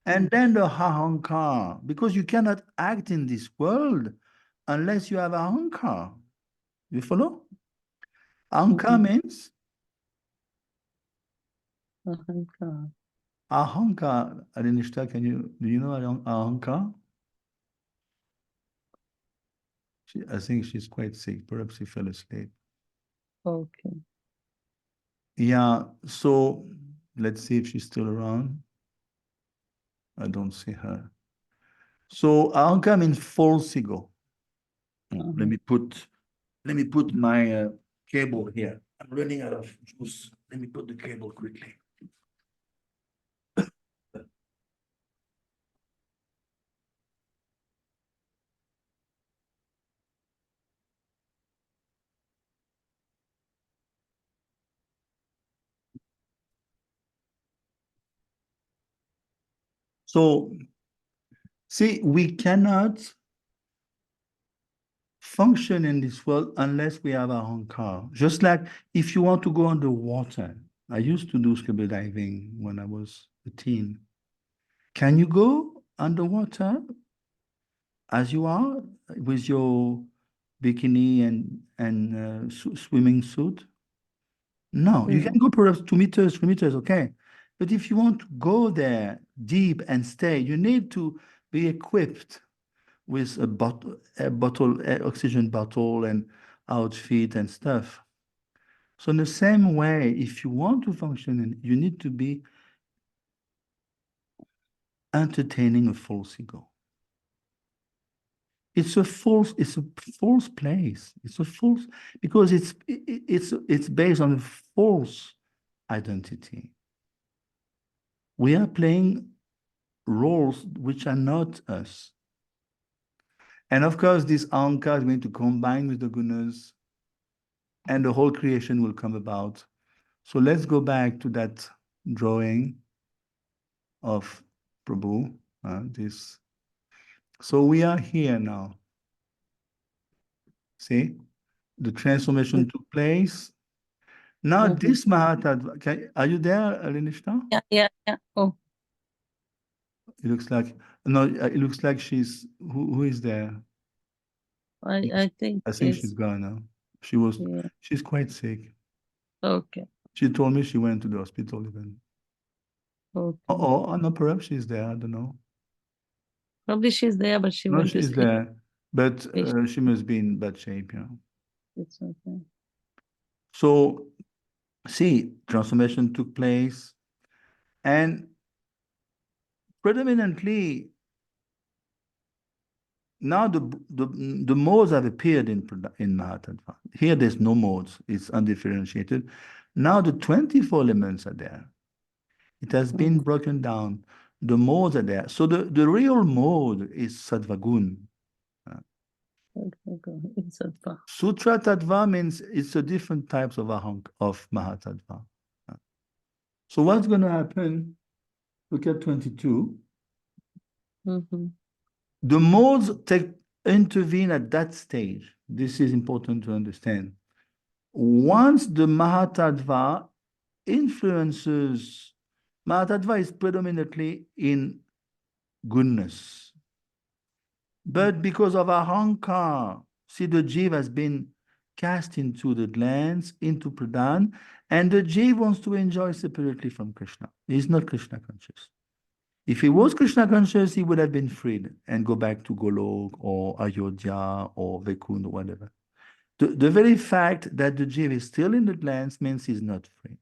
and then the ahankar, because you cannot act in this world unless you have ahankar. You follow? Ahankar means? Ahankar. Ahankar, Arinishta, do you know ahankar? I think she's quite sick. Perhaps she fell asleep. Okay. Yeah, so let's see if she's still around. I don't see her. So Ahankar means false ego. Let me put my cable here. I'm running out of juice. Let me put the cable quickly. So, see, we cannot function in this world unless we have Ahankar. Just like if you want to go underwater, I used to do scuba diving when I was a teen. Can you go underwater as you are with your bikini and swimming suit? No, you can go perhaps 2 meters, 3 meters, okay. But if you want to go there deep and stay, you need to be equipped with a bottle, oxygen bottle and outfit and stuff. So in the same way, if you want to function, you need to be entertaining a false ego. It's a false place. It's a false, because it's based on a false identity. We are playing roles which are not us. And of course, this Ahankar is going to combine with the gunas, and the whole creation will come about. So let's go back to that drawing of Prabhu. This. So we are here now. See, the transformation took place. Now this Mahatattva, are you there, Alinishta? Yeah. Oh, It looks like, no, it looks like she's, who is there? I think I think it's, she's gone now. yeah. She's quite sick. Okay. She told me she went to the hospital even. Okay. Oh, no, perhaps she's there, I don't know. Probably she's there, but she No, went to she's sleep. there, but Yes. she must be in bad shape, yeah. It's okay. So, see, transformation took place, and predominantly, now the modes have appeared in Mahatattva. Here, there's no modes; it's undifferentiated. Now the 24 elements are there. It has been broken down. The modes are there. So the real mode is Sattvagun. It's okay. Sutra Tattva means it's a different types of Mahatattva. So what's going to happen? Look at 22. The modes intervene at that stage. This is important to understand. Once the Mahatattva influences, Mahatattva is predominantly in goodness. But because of Ahankar, see, the Jiva has been cast into the glands, into Pradhan, and the Jiva wants to enjoy separately from Krishna. He's not Krishna conscious. If he was Krishna conscious, he would have been freed and go back to Golok or Ayodhya or Vaikunth or whatever. The very fact that the Jiva is still in the glands means he's not free.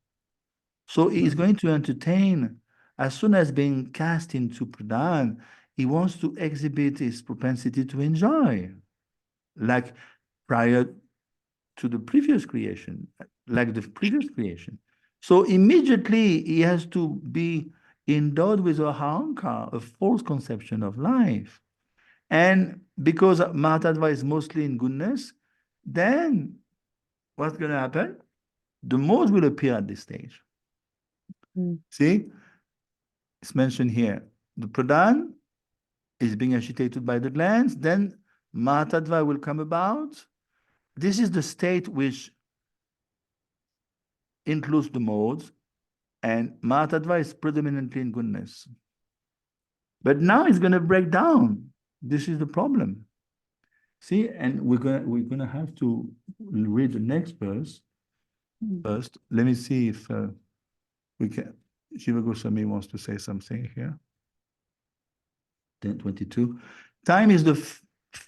So he's going to entertain. As soon as being cast into Pradhan, he wants to exhibit his propensity to enjoy, like prior to the previous creation, like the previous creation. So immediately he has to be endowed with a Ahankar, a false conception of life. And because Mahatattva is mostly in goodness, then what's going to happen? The modes will appear at this stage. See? It's mentioned here. The Pradhan is being agitated by the glands, then Mahatattva will come about. This is the state which includes the modes, and Mahatattva is predominantly in goodness. But now it's going to break down. This is the problem. See, and we're gonna have to read the next verse first. Let me see if we can. Jiva Goswami wants to say something here. 10:22. Time is the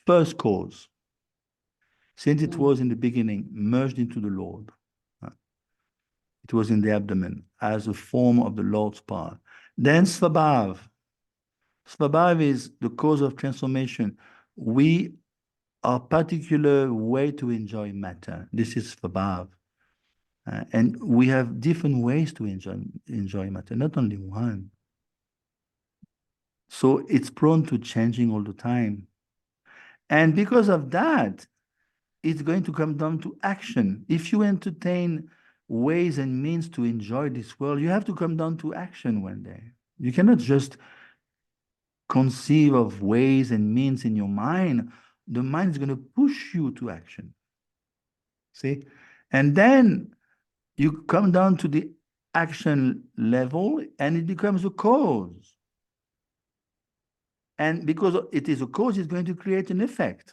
first cause. since it Mm. was in the beginning, merged into the Lord. It was in the abdomen as a form of the Lord's power. Then Svabhav. Svabhav is the cause of transformation. We are particular way to enjoy matter. This is Svabhav. And we have different ways to enjoy matter, not only one. So it's prone to changing all the time. And because of that, it's going to come down to action. If you entertain ways and means to enjoy this world, you have to come down to action one day. You cannot just conceive of ways and means in your mind. The mind is going to push you to action. See? And then you come down to the action level and it becomes a cause. And because it is a cause, it's going to create an effect.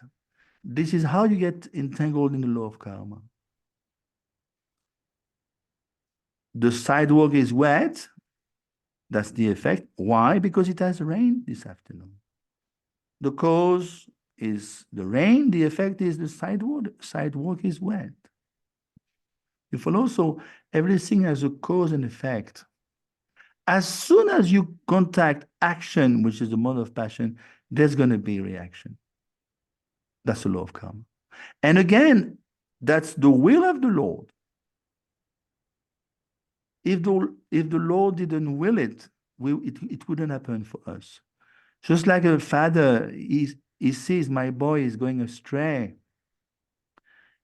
This is how you get entangled in the law of karma. The sidewalk is wet. That's the effect. Why? Because it has rained this afternoon. The cause is the rain. The effect is the sidewalk. Sidewalk is wet. You follow? So everything has a cause and effect. As soon as you contact action, which is the mode of passion, there's going to be reaction. That's the law of karma. And again, that's the will of the Lord. If the Lord didn't will it, it wouldn't happen for us. Just like a father, he sees my boy is going astray,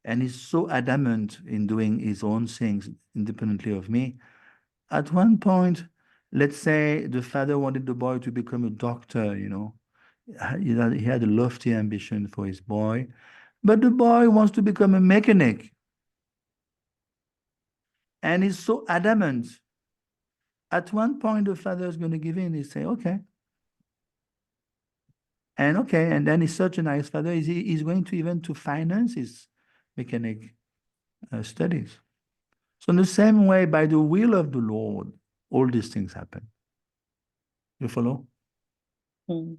and he's so adamant in doing his own things independently of me. At one point, let's say the father wanted the boy to become a doctor, you know. He had a lofty ambition for his boy, but the boy wants to become a mechanic. And he's so adamant. At one point, the father is going to give in. He say, okay. And then he's such a nice father. He's going to even to finance his mechanic studies. So in the same way, by the will of the Lord, all these things happen. You follow? Mm.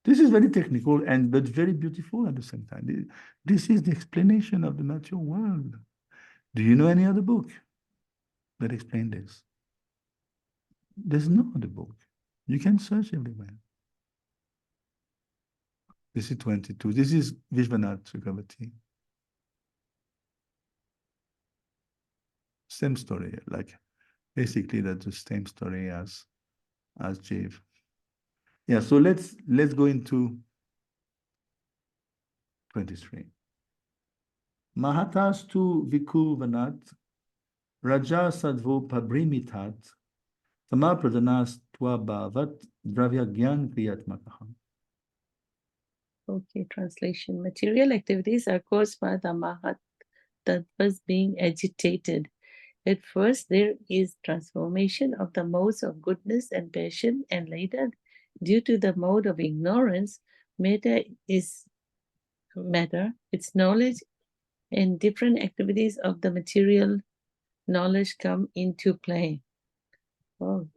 This is very technical but very beautiful at the same time. This is the explanation of the natural world. Do you know any other book that explains this? There's no other book. You can search everywhere. This is 22. This is Vishwanath Chakravarti. Same story, like basically that's the same story as Jiv. Yeah, so let's go into 23. Mahatastu Vikurvanat Raja Sadvo Pabrimitat Tama Pradanas Twa Bhavat Dravya Gyan Kriyatmakaha. Okay, translation. Material activities are caused by the Mahat Tattvas being agitated. At first, there is transformation of the modes of goodness and passion, and later, due to the mode of ignorance, matter, its knowledge, and different activities of the material knowledge come into play. Oh,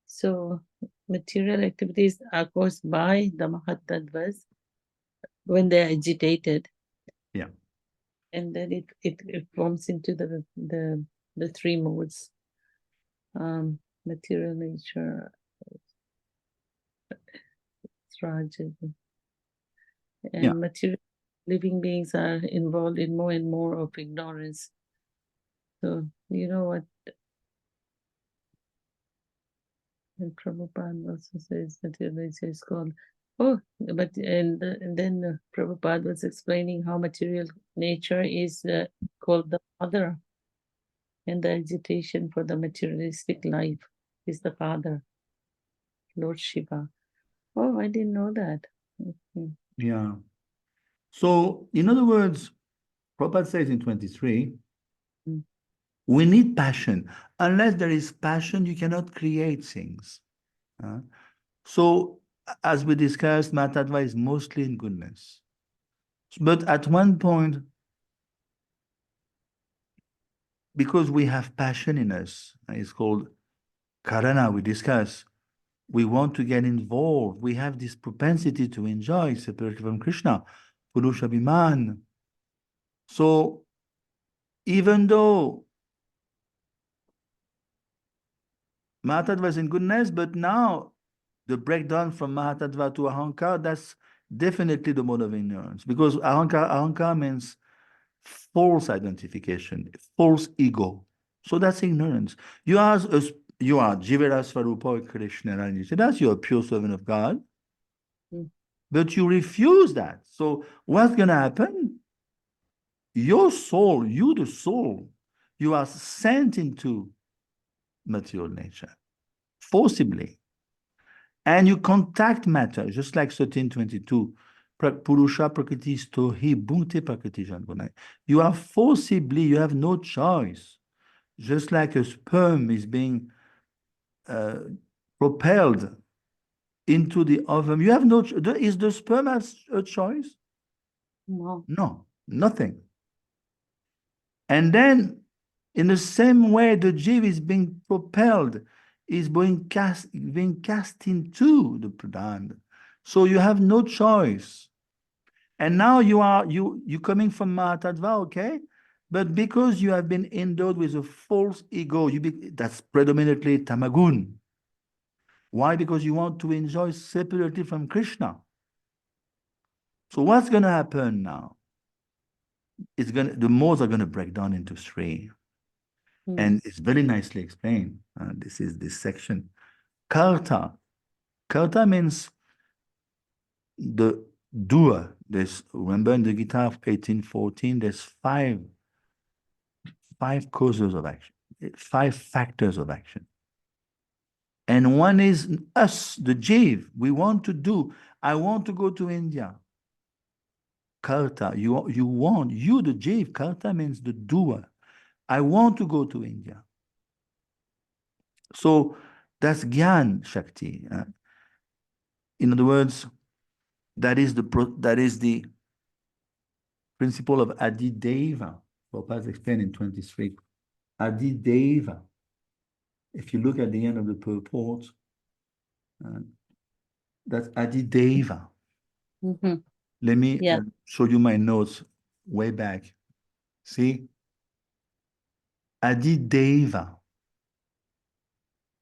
so material activities are caused by the Mahat Tattvas when they're agitated. Yeah. And then it forms into the three modes. Material nature, Rajas, and material living beings are involved in more and more of ignorance. So you know what? And Prabhupada also says material nature is called. Oh, but and then Prabhupada was explaining how material nature is called the mother, and the agitation for the materialistic life is the father, Lord Shiva. Oh, I didn't know that. Okay. Yeah. So, in other words, Prabhupada says in 23, we need passion. Unless there is passion, you cannot create things. So, as we discussed, Mahatattva is mostly in goodness. But at one point, because we have passion in us, it's called karana, we discuss, we want to get involved. We have this propensity to enjoy, separately from Krishna, Purusha Abhiman. So even though Mahatattva is in goodness, but now the breakdown from Mahatattva to Ahankar, that's definitely the mode of ignorance, because Ahankar means false identification, false ego. So that's ignorance. You are Jivara Swarupa Krishna, and you say that's you're a pure servant of God, but you refuse that. So what's going to happen? Your soul, you the soul, you are sent into material nature forcibly, and you contact matter, just like 1322. Purusha Prakriti Stohi Bhunte Prakriti Jangunai. You are forcibly, you have no choice. Just like a sperm is being propelled into the ovum, you have no. Is the sperm has a choice? No. No, nothing. And then, in the same way, the jiv is being propelled, is being cast into the pradhan. So you have no choice. And now you coming from Mahatattva, okay? But because you have been endowed with a false ego, that's predominantly tamagun. Why? Because you want to enjoy separately from Krishna. So what's going to happen now? The modes are going to break down into three. And it's very nicely explained. This is this section. Karta. Karta means the doer. Remember in the Gita of 1814, there's five causes of action, 5 factors of action. And one is us, the jiv. We want to do. I want to go to India. Karta. You the jiv. Karta means the doer. I want to go to India. So that's Gyan Shakti. In other words, that is the principle of Adideva. Prabhupada explained in 23. Adideva. If you look at the end of the purport, that's Adideva. Let me show you my notes way back. See? Adideva.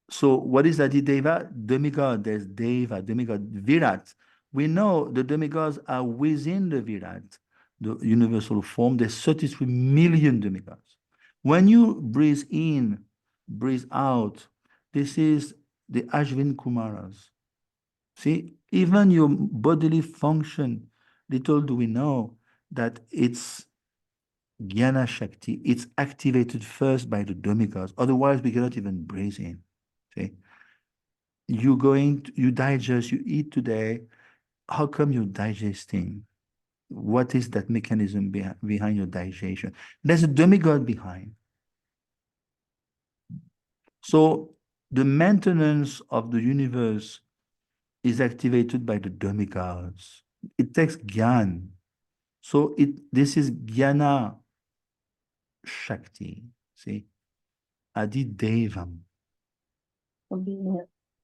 So what is Adideva? Demigod. There's Deva, demigod, Virat. We know the demigods are within the Virat, the universal form. There's 33 million demigods. When you breathe in, breathe out, this is the Ashvin Kumaras. See, even your bodily function, little do we know that it's Jnana Shakti. It's activated first by the demigods. Otherwise, we cannot even breathe in. See? You digest, you eat today. How come you're digesting? What is that mechanism behind your digestion? There's a demigod behind. So the maintenance of the universe is activated by the demigods. It takes Gyan. So this is Jnana Shakti. See? Adidevam.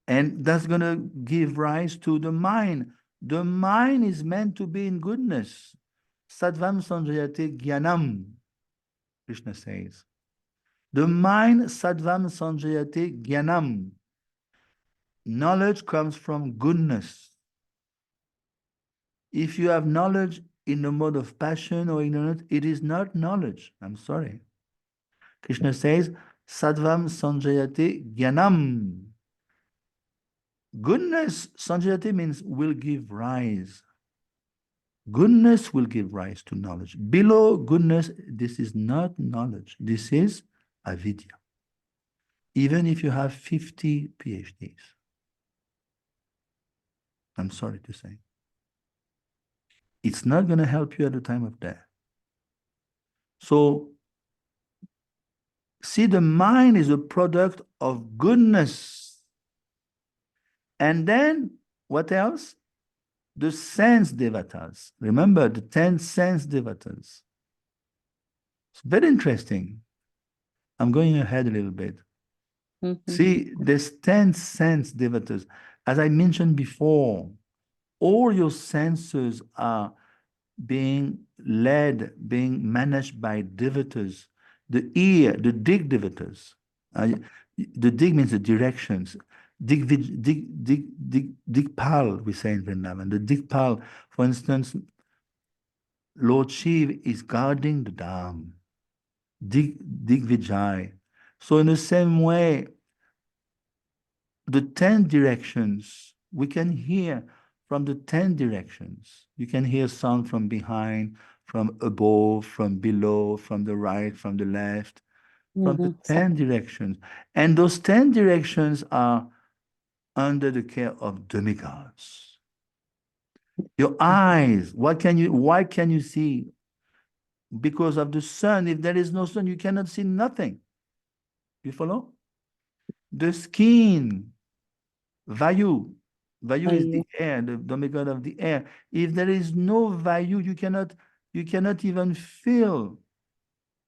And that's going to give rise to the mind. The mind is meant to be in goodness. Sattvam sanjayate jnanam, Krishna says. The mind, sattvam sanjayate jnanam. Knowledge comes from goodness. If you have knowledge in the mode of passion or ignorance, it is not knowledge. I'm sorry. Krishna says, sattvam sanjayate jnanam. Goodness, sanjayate means will give rise. Goodness will give rise to knowledge. Below goodness, this is not knowledge. This is avidya. Even if you have 50 PhDs. I'm sorry to say. It's not going to help you at the time of death. So, see, the mind is a product of goodness. And then, what else? The sense devatas. Remember the 10 sense devatas. It's very interesting. I'm going ahead a little bit. See, there's 10 sense devatas. As I mentioned before, all your senses are being led, being managed by devatas. The ear, the Dig-devatas. The Dig means the directions. Digpal, we say in Vrindavan. The Digpal, for instance, Lord Shiv is guarding the Dham. Digvijay. So in the same way, the 10 directions, we can hear from the 10 directions. You can hear sound from behind, from above, from below, from the right, from the left, from the 10 directions. And those 10 directions are under the care of demigods. Your eyes, why can you see? Because of the sun. If there is no sun, you cannot see nothing. You follow? The skin, Vayu. Vayu is the air, the demigod of the air. If there is no Vayu, you cannot even feel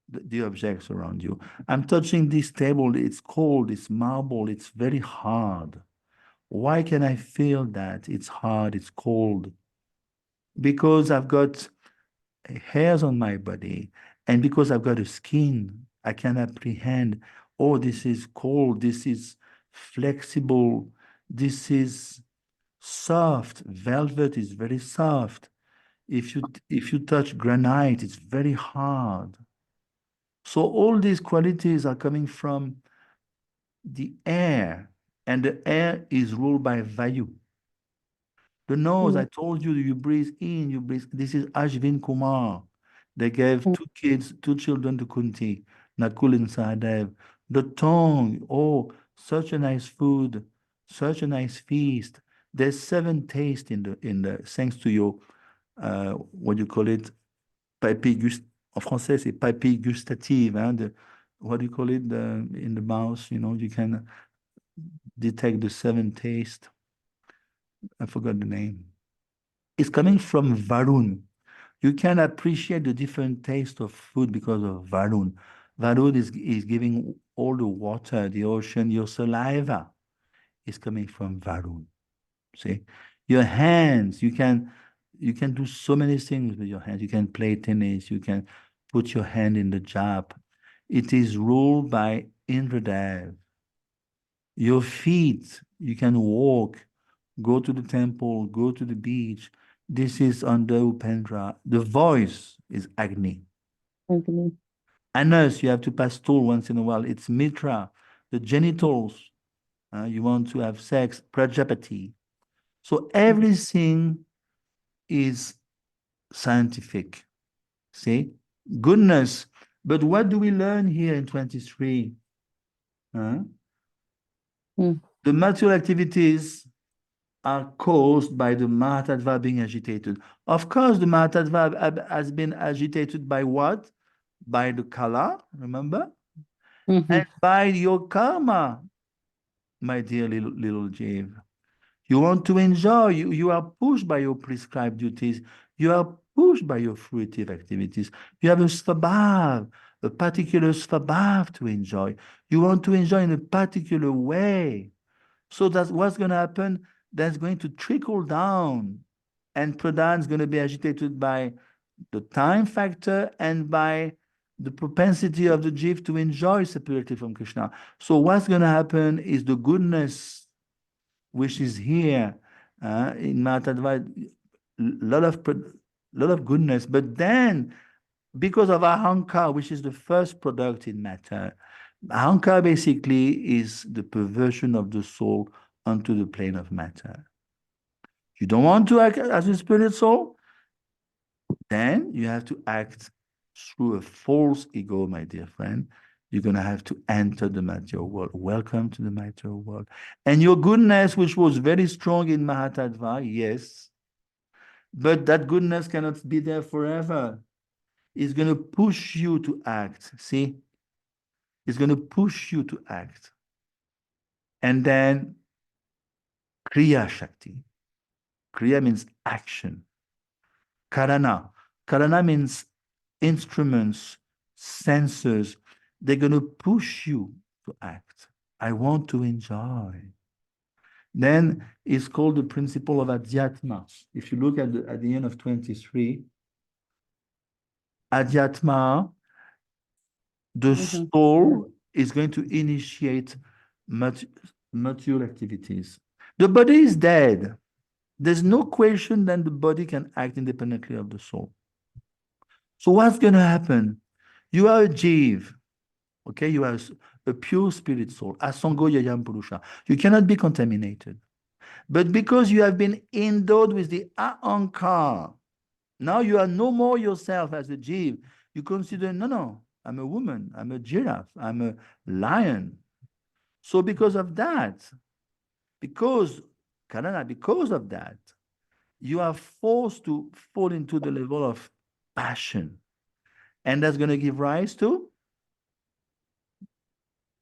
the objects around you. I'm touching this table, it's cold, it's marble, it's very hard. Why can I feel that? It's hard, it's cold. Because I've got hairs on my body, and because I've got a skin, I can apprehend, oh, this is cold, this is flexible, this is soft. Velvet is very soft. If you touch granite, it's very hard. So all these qualities are coming from the air, and the air is ruled by Vayu. The nose, I told you, you breathe in, you breathe. This is Ashvin Kumar. They gave two children to Kunti, Nakul and Sahadev. The tongue, oh, such a nice food, such a nice feast. There's 7 tastes in the thanks to your what do you call it? Papille gust. En français, c'est papille gustative. Hein, what do you call it? In the mouth, you can detect the 7 tastes. I forgot the name. It's coming from Varun. You can appreciate the different taste of food because of Varun. Varun is giving all the water, the ocean, your saliva is coming from Varun. See? Your hands, you can do so many things with your hands. You can play tennis, you can put your hand in the jap. It is ruled by Indradev. Your feet, you can walk, go to the temple, go to the beach. This is under Upendra. The voice is Agni. Anus, you have to pass stool once in a while. It's Mitra. The genitals, you want to have sex, Prajapati. So everything is scientific. See? Goodness. But what do we learn here in 23? The material activities are caused by the Mahatattva being agitated. Of course, the Mahatattva has been agitated by what? By the Kala, remember? And by your karma, my dear little Jave. You want to enjoy, you are pushed by your prescribed duties, you are pushed by your fruitive activities. You have a svabhav, a particular svabhav to enjoy. You want to enjoy in a particular way. So that's what's going to happen. That's going to trickle down. And pradhan is going to be agitated by the time factor and by the propensity of the jiv to enjoy separately from Krishna. So what's going to happen is the goodness which is here in Mahatattva, lot of goodness. But then, because of ahankar, which is the first product in matter, ahankar basically is the perversion of the soul onto the plane of matter. You don't want to act as a spirit soul? Then you have to act through a false ego, my dear friend. You're going to have to enter the material world. Welcome to the material world. And your goodness, which was very strong in Mahatattva, yes, but that goodness cannot be there forever. It's going to push you to act, see? It's going to push you to act. And then Kriya Shakti. Kriya means action. Karana. Karana means instruments, senses. They're going to push you to act. I want to enjoy. Then it's called the principle of Adhyatma. If you look at the end of 23, Adhyatma, the Mhm. soul is going to initiate material activities. The body is dead. There's no question that the body can act independently of the soul. So what's going to happen? You are a jiv, okay? You are a pure spirit soul, asango yayam purusha. You cannot be contaminated. But because you have been endowed with the ahankar, now you are no more yourself as a jiv. You consider, no, I'm a woman, I'm a giraffe, I'm a lion. So because of that, because of that, you are forced to fall into the level of passion. And that's going to give rise to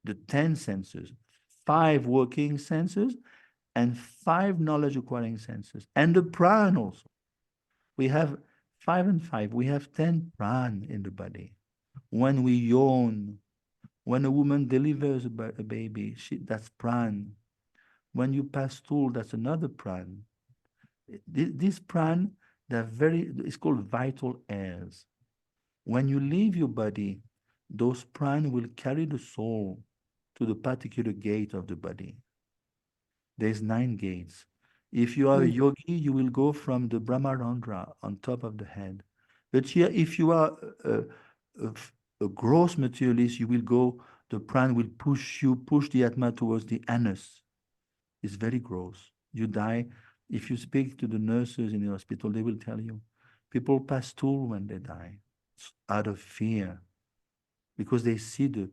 the 10 senses, 5 working senses, and 5 knowledge acquiring senses. And the pran also. We have 5 and 5. We have 10 pran in the body. When we yawn, when a woman delivers a baby, that's pran. When you pass stool, that's another pran. This pran, it's called vital airs. When you leave your body, those pran will carry the soul to the particular gate of the body. There's 9 gates. If you are a yogi, you will go from the Brahmarandra on top of the head. But here, if you are a gross materialist, you will go, the pran will push the atma towards the anus. It's very gross. You die. If you speak to the nurses in the hospital, they will tell you, people pass stool when they die out of fear because they see the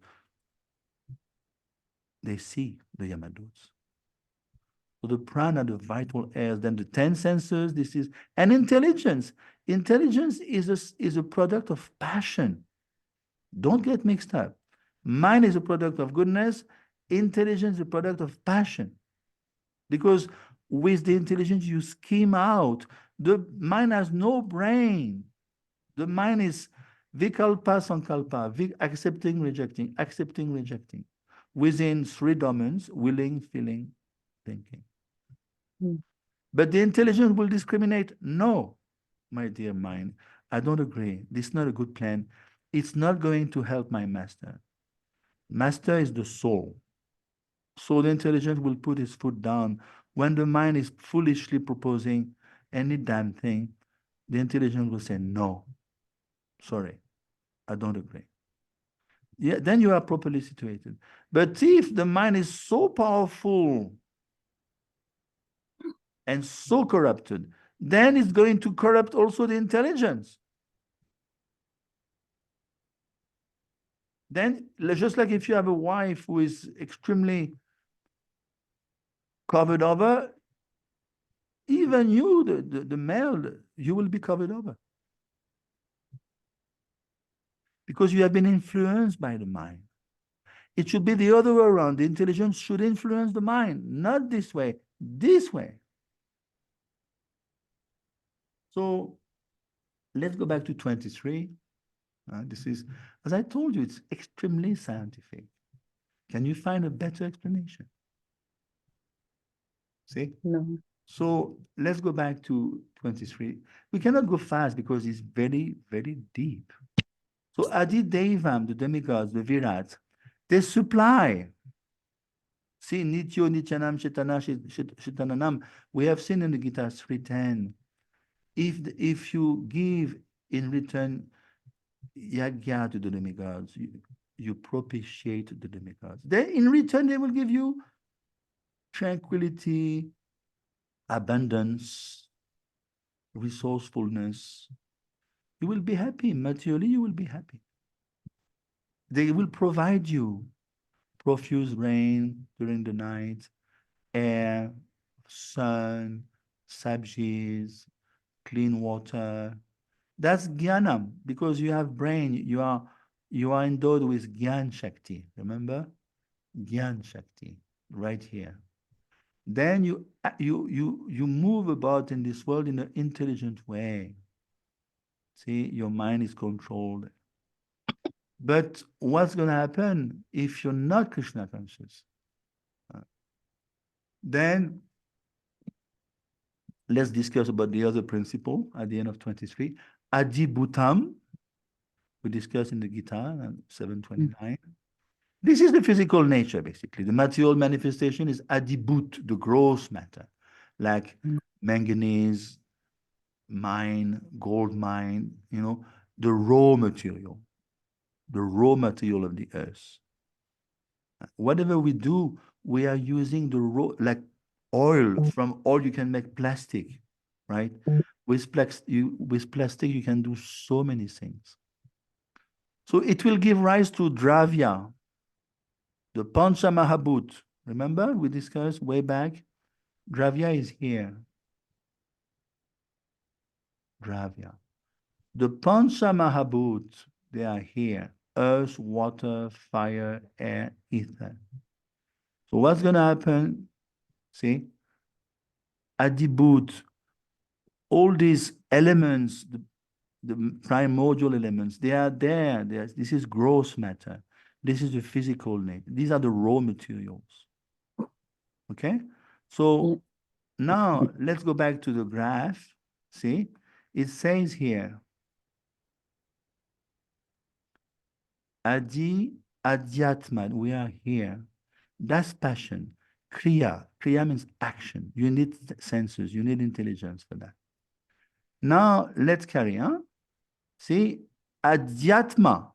Yamaduts. So the prana, the vital airs, then the 10 senses, and intelligence. Intelligence is a product of passion. Don't get mixed up. Mind is a product of goodness. Intelligence is a product of passion. Because with the intelligence, you scheme out. The mind has no brain. The mind is vikalpa sankalpa, accepting, rejecting. Within 3 domains, willing, feeling, thinking. But the intelligence will discriminate. No, my dear mind, I don't agree. This is not a good plan. It's not going to help my master. Master is the soul. So the intelligence will put its foot down. When the mind is foolishly proposing any damn thing, the intelligence will say, no, sorry, I don't agree. Yeah, then you are properly situated. But if the mind is so powerful and so corrupted, then it's going to corrupt also the intelligence. Then, just like if you have a wife who is extremely covered over, even you, the male, you will be covered over. Because you have been influenced by the mind. It should be the other way around. The intelligence should influence the mind, not this way, this way. So let's go back to 23. This is, as I told you, it's extremely scientific. Can you find a better explanation? See? No. So let's go back to 23. We cannot go fast because it's very, very deep. So Adi Devam, the demigods, the Virats, they supply. See, Nityo, Nityanam, Shetananam. We have seen in the Gita 3:10. If you give in return yagya to the demigods, you propitiate the demigods. Then in return, they will give you tranquility, abundance, resourcefulness. You will be happy. Materially, you will be happy. They will provide you profuse rain during the night, air, sun, sabjis, clean water. That's jnanam, because you have brain. You are endowed with Gyan Shakti. Remember? Gyan Shakti, right here. Then you move about in this world in an intelligent way. See, your mind is controlled. But what's going to happen if you're not Krishna conscious? Then let's discuss about the other principle at the end of 23. Adibhutam, We discussed in the Gita, 729. This is the physical nature, basically. The material manifestation is adibut, the gross matter, like manganese, mine, gold mine, the raw material of the earth. Whatever we do, we are using the raw, like oil. From oil, you can make plastic, right? With plastic, you can do so many things. So it will give rise to Dravya, the Pancha Mahabhut. Remember, we discussed way back. Dravya is here. Dravya. The Pancha Mahabhut, they are here. Earth, water, fire, air, ether. So what's going to happen? See? Adibut, all these elements, the primordial elements, they are there. This is gross matter. This is the physical nature. These are the raw materials. Okay? So now let's go back to the graph. See? It says here, Adhyatma, we are here. That's passion. Kriya. Kriya means action. You need senses. You need intelligence for that. Now, let's carry on. See, Adhyatma.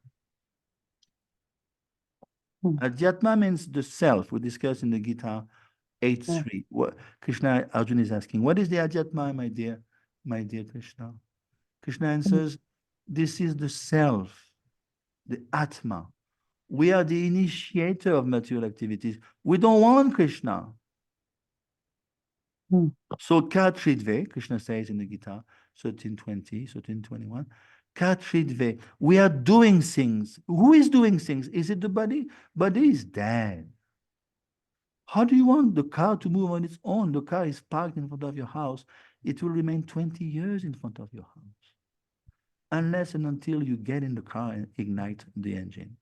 Adhyatma means the self. We discussed in the Gita 8.3. What Krishna Arjuna is asking, what is the Adhyatma, my dear Krishna? Krishna answers, this is the self, the Atma. We are the initiator of material activities. We don't want Krishna. So Katridve, Krishna says in the Gita, 13:20, 13:21, Katridve, we are doing things. Who is doing things? Is it the body? Body is dead. How do you want the car to move on its own? The car is parked in front of your house. It will remain 20 years in front of your house. Unless and until you get in the car and ignite the engine.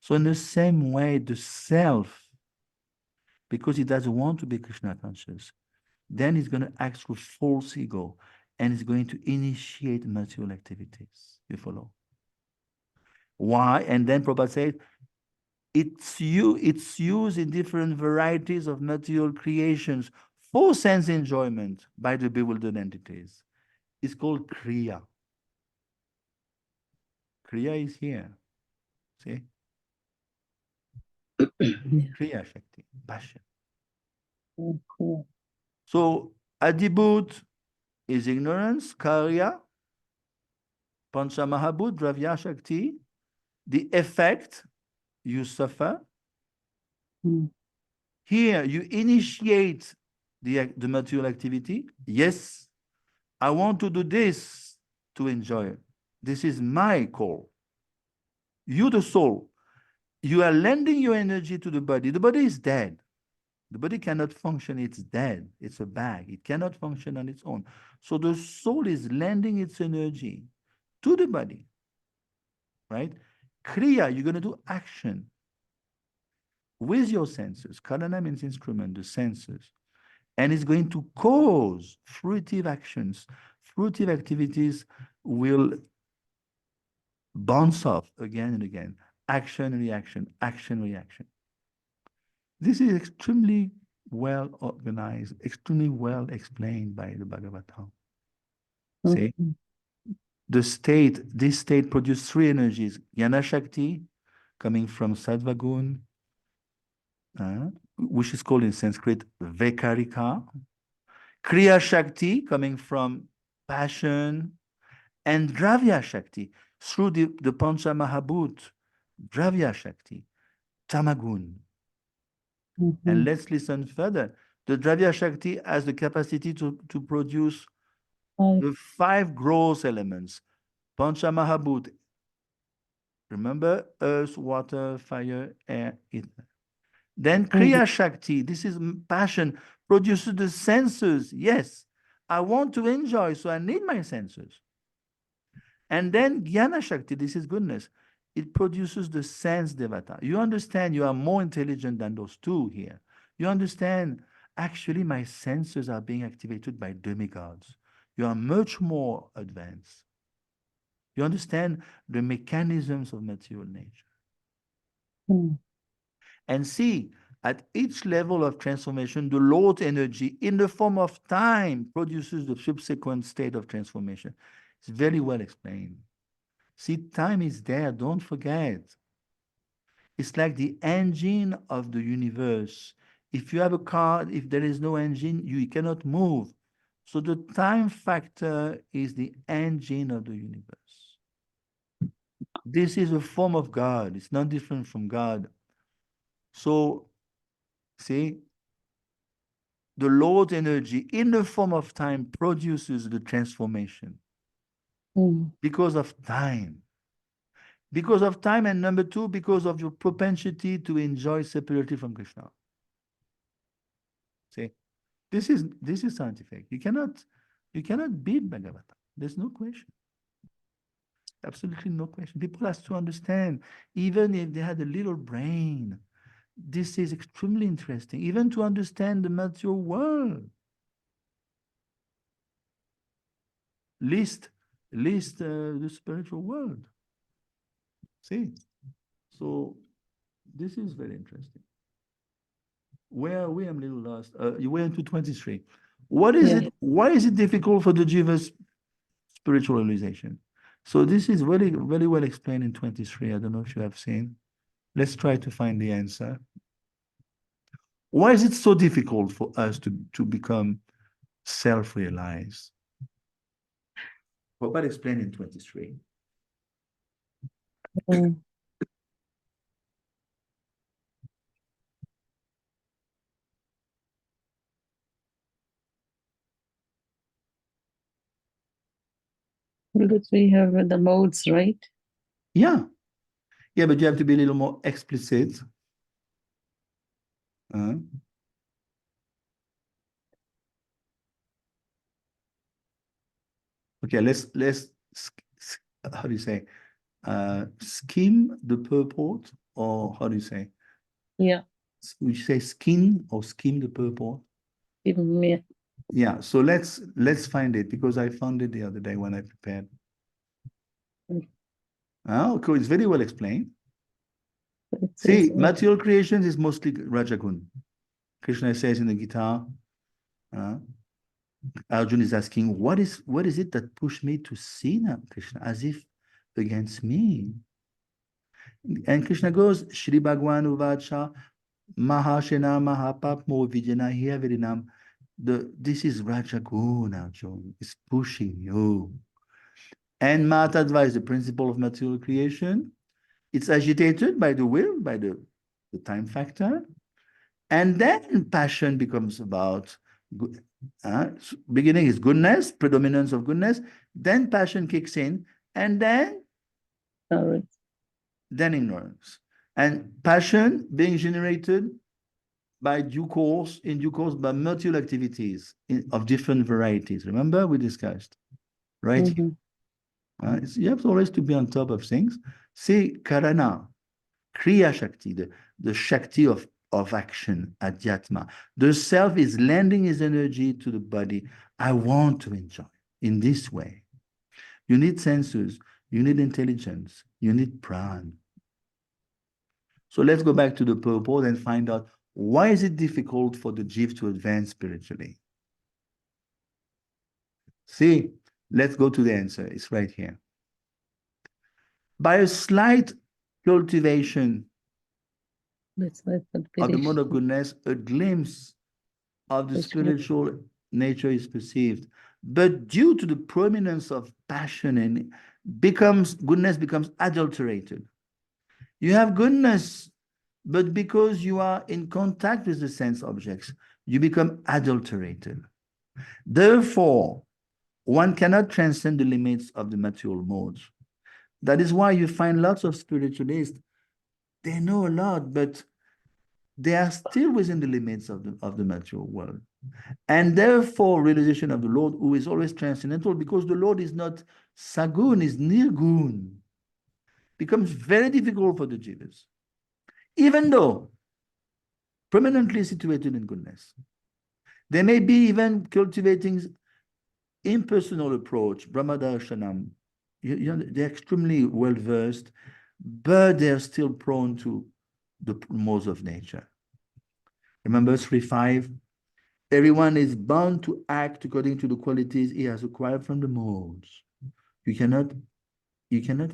So in the same way, the self, because he doesn't want to be Krishna conscious, then he's going to act through false ego and is going to initiate material activities. You follow? Why? And then Prabhupada said, it's used in different varieties of material creations for sense enjoyment by the bewildered entities. It's called Kriya. Kriya is here. See? Kriya Shakti, passion. So Adibut is ignorance, Karya, Pancha Mahabhut, Dravya Shakti. The effect, you suffer. Here, you initiate the material activity. Yes, I want to do this to enjoy it. This is my call. You, the soul, you are lending your energy to the body. The body is dead. The body cannot function. It's dead. It's a bag. It cannot function on its own. So the soul is lending its energy to the body, right? Kriya, you're going to do action with your senses. Karana means instrument, the senses. And it's going to cause fruitive actions. Fruitive activities will bounce off again and again. Action, reaction, action, reaction. This is extremely well organized, extremely well explained by the Bhagavatam. See? This state produces three energies. Jnana Shakti, coming from Sattva Gun, which is called in Sanskrit Vekarika. Kriya Shakti, coming from passion. And Dravya Shakti, through the Pancha Mahabhut, Dravya Shakti, Tamagun. And let's listen further. The Dravya Shakti has the capacity to produce the 5 gross elements. Pancha Mahabhut. Remember, earth, water, fire, air, ether. Then Kriya Shakti, this is passion, produces the senses. Yes, I want to enjoy, so I need my senses. And then Jnana Shakti, this is goodness. It produces the sense devata. You understand you are more intelligent than those two here. You understand, actually, my senses are being activated by demigods. You are much more advanced. You understand the mechanisms of material nature. Mm. And see, at each level of transformation, the Lord's energy in the form of time produces the subsequent state of transformation. It's very well explained. See, time is there, don't forget. It's like the engine of the universe. If you have a car, if there is no engine, you cannot move. So the time factor is the engine of the universe. This is a form of God. It's not different from God. So, see, the Lord's energy in the form of time produces the transformation Mm. because of time. Because of time, and number two, because of your propensity to enjoy separately from Krishna. See, this is scientific. You cannot beat Bhagavata. There's no question. Absolutely no question. People have to understand, even if they had a little brain, this is extremely interesting, even to understand the material world. Least the spiritual world. See? So this is very interesting. Where are we? I'm a little lost. You went to 23. What is Yeah. it? Why is it difficult for the Jiva's spiritual realization? So this is very, very well explained in 23. I don't know if you have seen. Let's try to find the answer. Why is it so difficult for us to become self-realized? Prabhupada explained in 23. Mm. Because we have the modes, right? Yeah. Yeah, but you have to be a little more explicit. Okay, let's how do you say? Skim the purport, or how do you say? Yeah. Would you say skin or skim the purport? Yeah. Yeah, so let's find it, because I found it the other day when I prepared. Okay, it's very well explained. See, material creations is mostly Rajagun. Krishna says in the Gita, Arjuna is asking, what is it that pushed me to sin, Krishna, as if against me? And Krishna goes, Shri Bhagwan Uvacha, Mahashena Mahapapmo Vijana Hiyavirinam. This is Rajagun, Arjuna. It's pushing you. And Matadva is the principle of material creation. It's agitated by the will, by the time factor. And then passion becomes about good. Beginning is goodness, predominance of goodness. Then passion kicks in, and then ignorance. And passion being generated by in due course by material activities of different varieties. Remember, we discussed, right? Mm-hmm. You have always to be on top of things. See, Karana, Kriya Shakti, the Shakti of action, Adhyatma. The self is lending his energy to the body. I want to enjoy in this way. You need senses, you need intelligence, you need pran. So let's go back to the purport and find out, why is it difficult for the jiv to advance spiritually? See, let's go to the answer. It's right here. By a slight cultivation of the mode of goodness, a glimpse of the spiritual nature is perceived. But due to the prominence of passion, and goodness becomes adulterated. You have goodness, but because you are in contact with the sense objects, you become adulterated. Therefore, one cannot transcend the limits of the material modes. That is why you find lots of spiritualists, they know a lot, but they are still within the limits of the material world. And therefore, realization of the Lord, who is always transcendental, because the Lord is not Sagun, is Nirgun, becomes very difficult for the jivas, even though permanently situated in goodness. They may be even cultivating impersonal approach, Brahmadarshanam, they're extremely well versed, but they're still prone to the modes of nature. Remember 3:5? Everyone is bound to act according to the qualities he has acquired from the modes. You cannot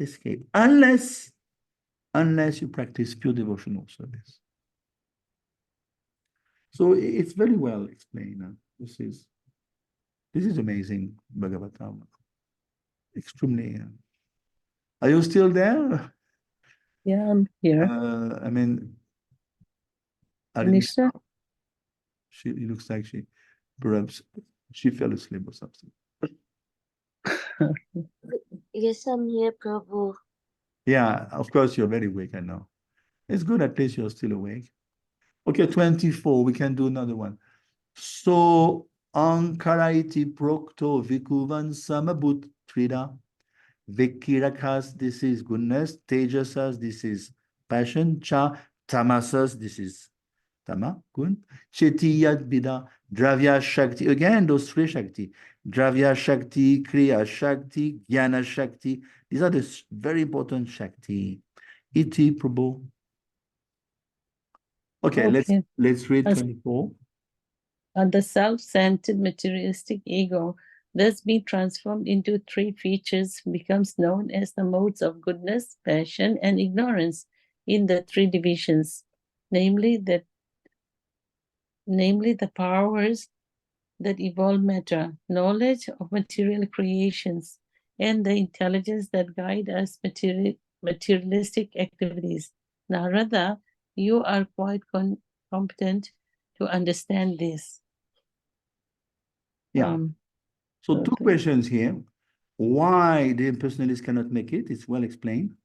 escape unless you practice pure devotional service. So it's very well explained. This is amazing, Bhagavatam. Extremely. Are you still there? Yeah, I'm here. I mean, I didn't- Anisha? it looks like perhaps she fell asleep or something. Yes, I'm here, Prabhu. Yeah, of course, you're very awake, I know. It's good, at least you're still awake. Okay, 24, we can do another one. So, ankaraiti prokto vikuvan samabut trida. Vikirakas, this is goodness. Tejasas, this is passion. Cha, tamasas, this is tama, good. Chetiyat bida, dravya shakti. Again, those three shakti. Dravya shakti, kriya shakti, jnana shakti. These are the very important shakti. Iti Prabhu. Okay, Okay. let's read As- 24. The self-centered materialistic ego, thus being transformed into three features, becomes known as the modes of goodness, passion, and ignorance in the three divisions, namely the powers that evolve matter, knowledge of material creations, and the intelligence that guide us materialistic activities. Narada, you are quite competent to understand this. Yeah. So two okay. questions here. Why the impersonalists cannot make it? It's well explained.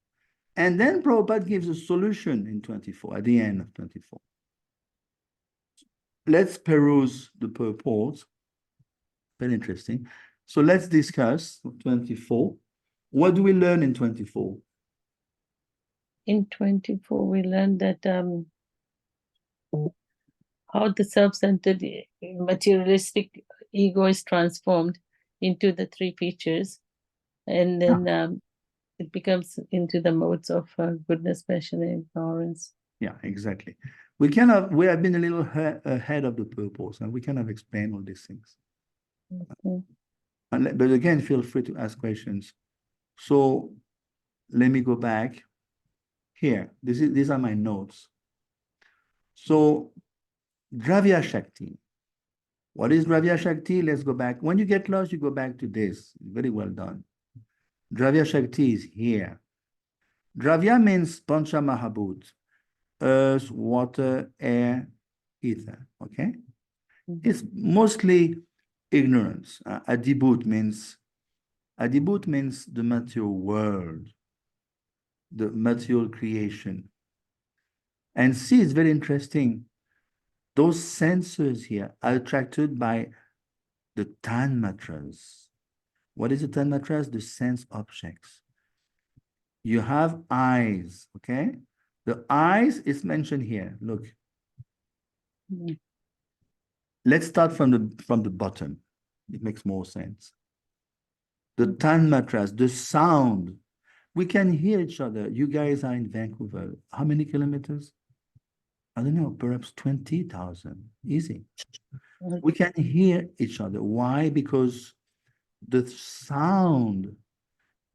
And then Prabhupada gives a solution in 24, at the end of 24. Let's peruse the purport. Very interesting. So let's discuss 24. What do we learn in 24? In 24, we learned that how the self-centered materialistic ego is transformed into the three features, and then it becomes into the modes of goodness, passion, and ignorance. Yeah, exactly. We have been a little ahead of the purpose, and we kind of explain all these things. Okay. But again, feel free to ask questions. So let me go back here. These are my notes. So Dravya Shakti. What is Dravya Shakti? Let's go back. When you get lost, you go back to this. Very well done. Dravya Shakti is here. Dravya means Pancha Mahabhut, earth, water, air, ether. Okay? It's mostly ignorance. Adibut means the material world, the material creation. And see, it's very interesting. Those senses here are attracted by the tanmatras. What is the tanmatras? The sense objects. You have eyes, okay? The eyes is mentioned here. Look. Mm. Let's start from the bottom. It makes more sense. The tanmatras, the sound. We can hear each other. You guys are in Vancouver. How many kilometers? I don't know, perhaps 20,000. Easy. We can hear each other. Why? Because the sound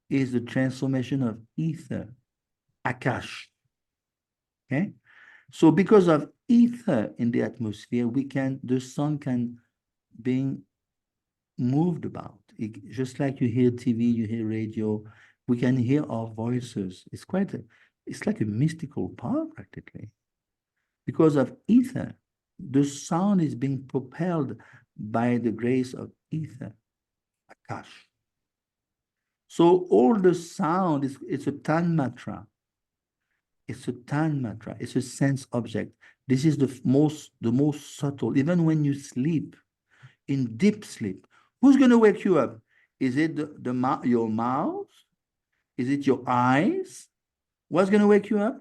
is the transformation of ether, akash. Okay? So because of ether in the atmosphere, the sound can be moved about. Just like you hear TV, you hear radio, we can hear our voices. It's like a mystical power practically. Because of ether, the sound is being propelled by the grace of ether, akash. So all the sound it's a tanmatra. It's a tanmatra. It's a sense object. This is the most subtle. Even when you sleep, in deep sleep, who's going to wake you up? Is it your mouth? Is it your eyes? What's going to wake you up?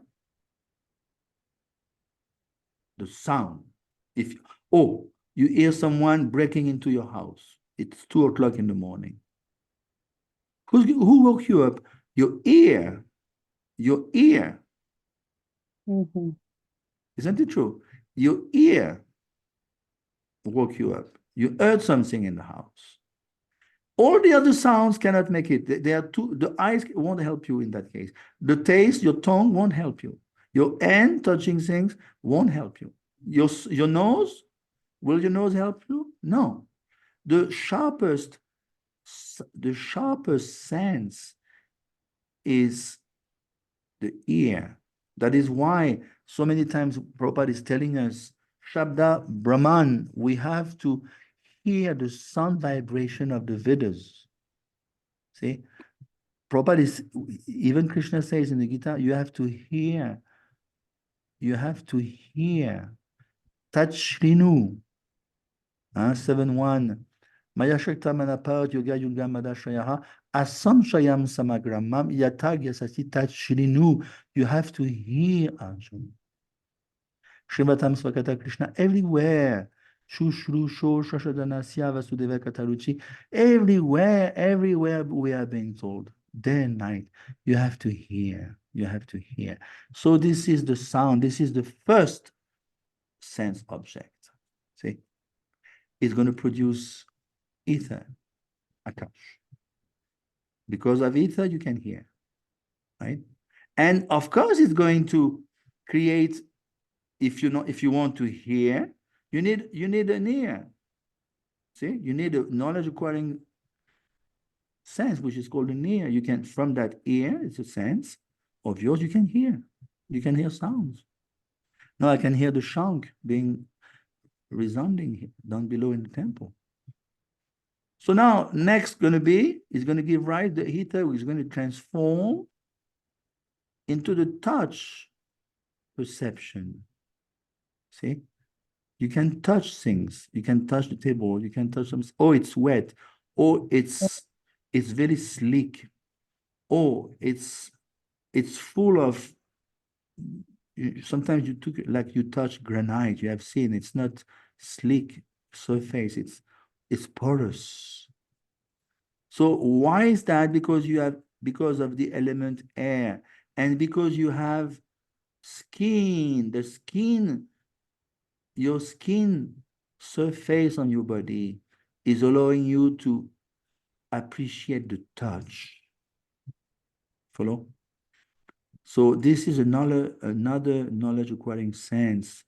The sound. You hear someone breaking into your house. It's 2 o'clock in the morning. Who woke you up? Your ear. Your ear. Mhm. Isn't it true? Your ear woke you up. You heard something in the house. All the other sounds cannot make it. They are too, the eyes won't help you in that case. The taste, your tongue won't help you. Your hand touching things won't help you. Your nose, will your nose help you? No. The sharpest sense is the ear. That is why so many times Prabhupada is telling us, Shabda Brahman, we have to hear the sound vibration of the Vedas. See, Prabhupada is, even Krishna says in the Gita, you have to hear. Touch Shrinu, 7.1. Maya Shakta Manapat Yoga Yuga Madashayaha Asam Shayam Samagramam Yatag Yasati Touch Shrinu. You have to hear Arjuna. Srivatam Swakata Krishna everywhere. Shushru Sho Shashadanasya Vasudeva Kataruchi. Everywhere we are being told, day and night, you have to hear. You have to hear. So this is the sound. This is the first sense object. See? It's going to produce ether, Akash. Because of ether, you can hear. Right? And of course, it's going to create, if you want to hear, you need an ear. See, you need a knowledge acquiring sense, which is called an ear. You can, from that ear, it's a sense of yours, you can hear. You can hear sounds. Now I can hear the shank being resounding down below in the temple. So now next going to be, is going to give rise the ether, which is going to transform into the touch perception. See? You can touch things. You can touch the table. You can touch something. Oh, it's wet. Oh, it's very sleek. Oh, it's full of, sometimes you took, like you touch granite. You have seen it's not sleek surface. It's porous. So why is that? Because of the element air, and because you have skin. The skin, your skin surface on your body is allowing you to appreciate the touch. Follow? So this is another knowledge acquiring sense.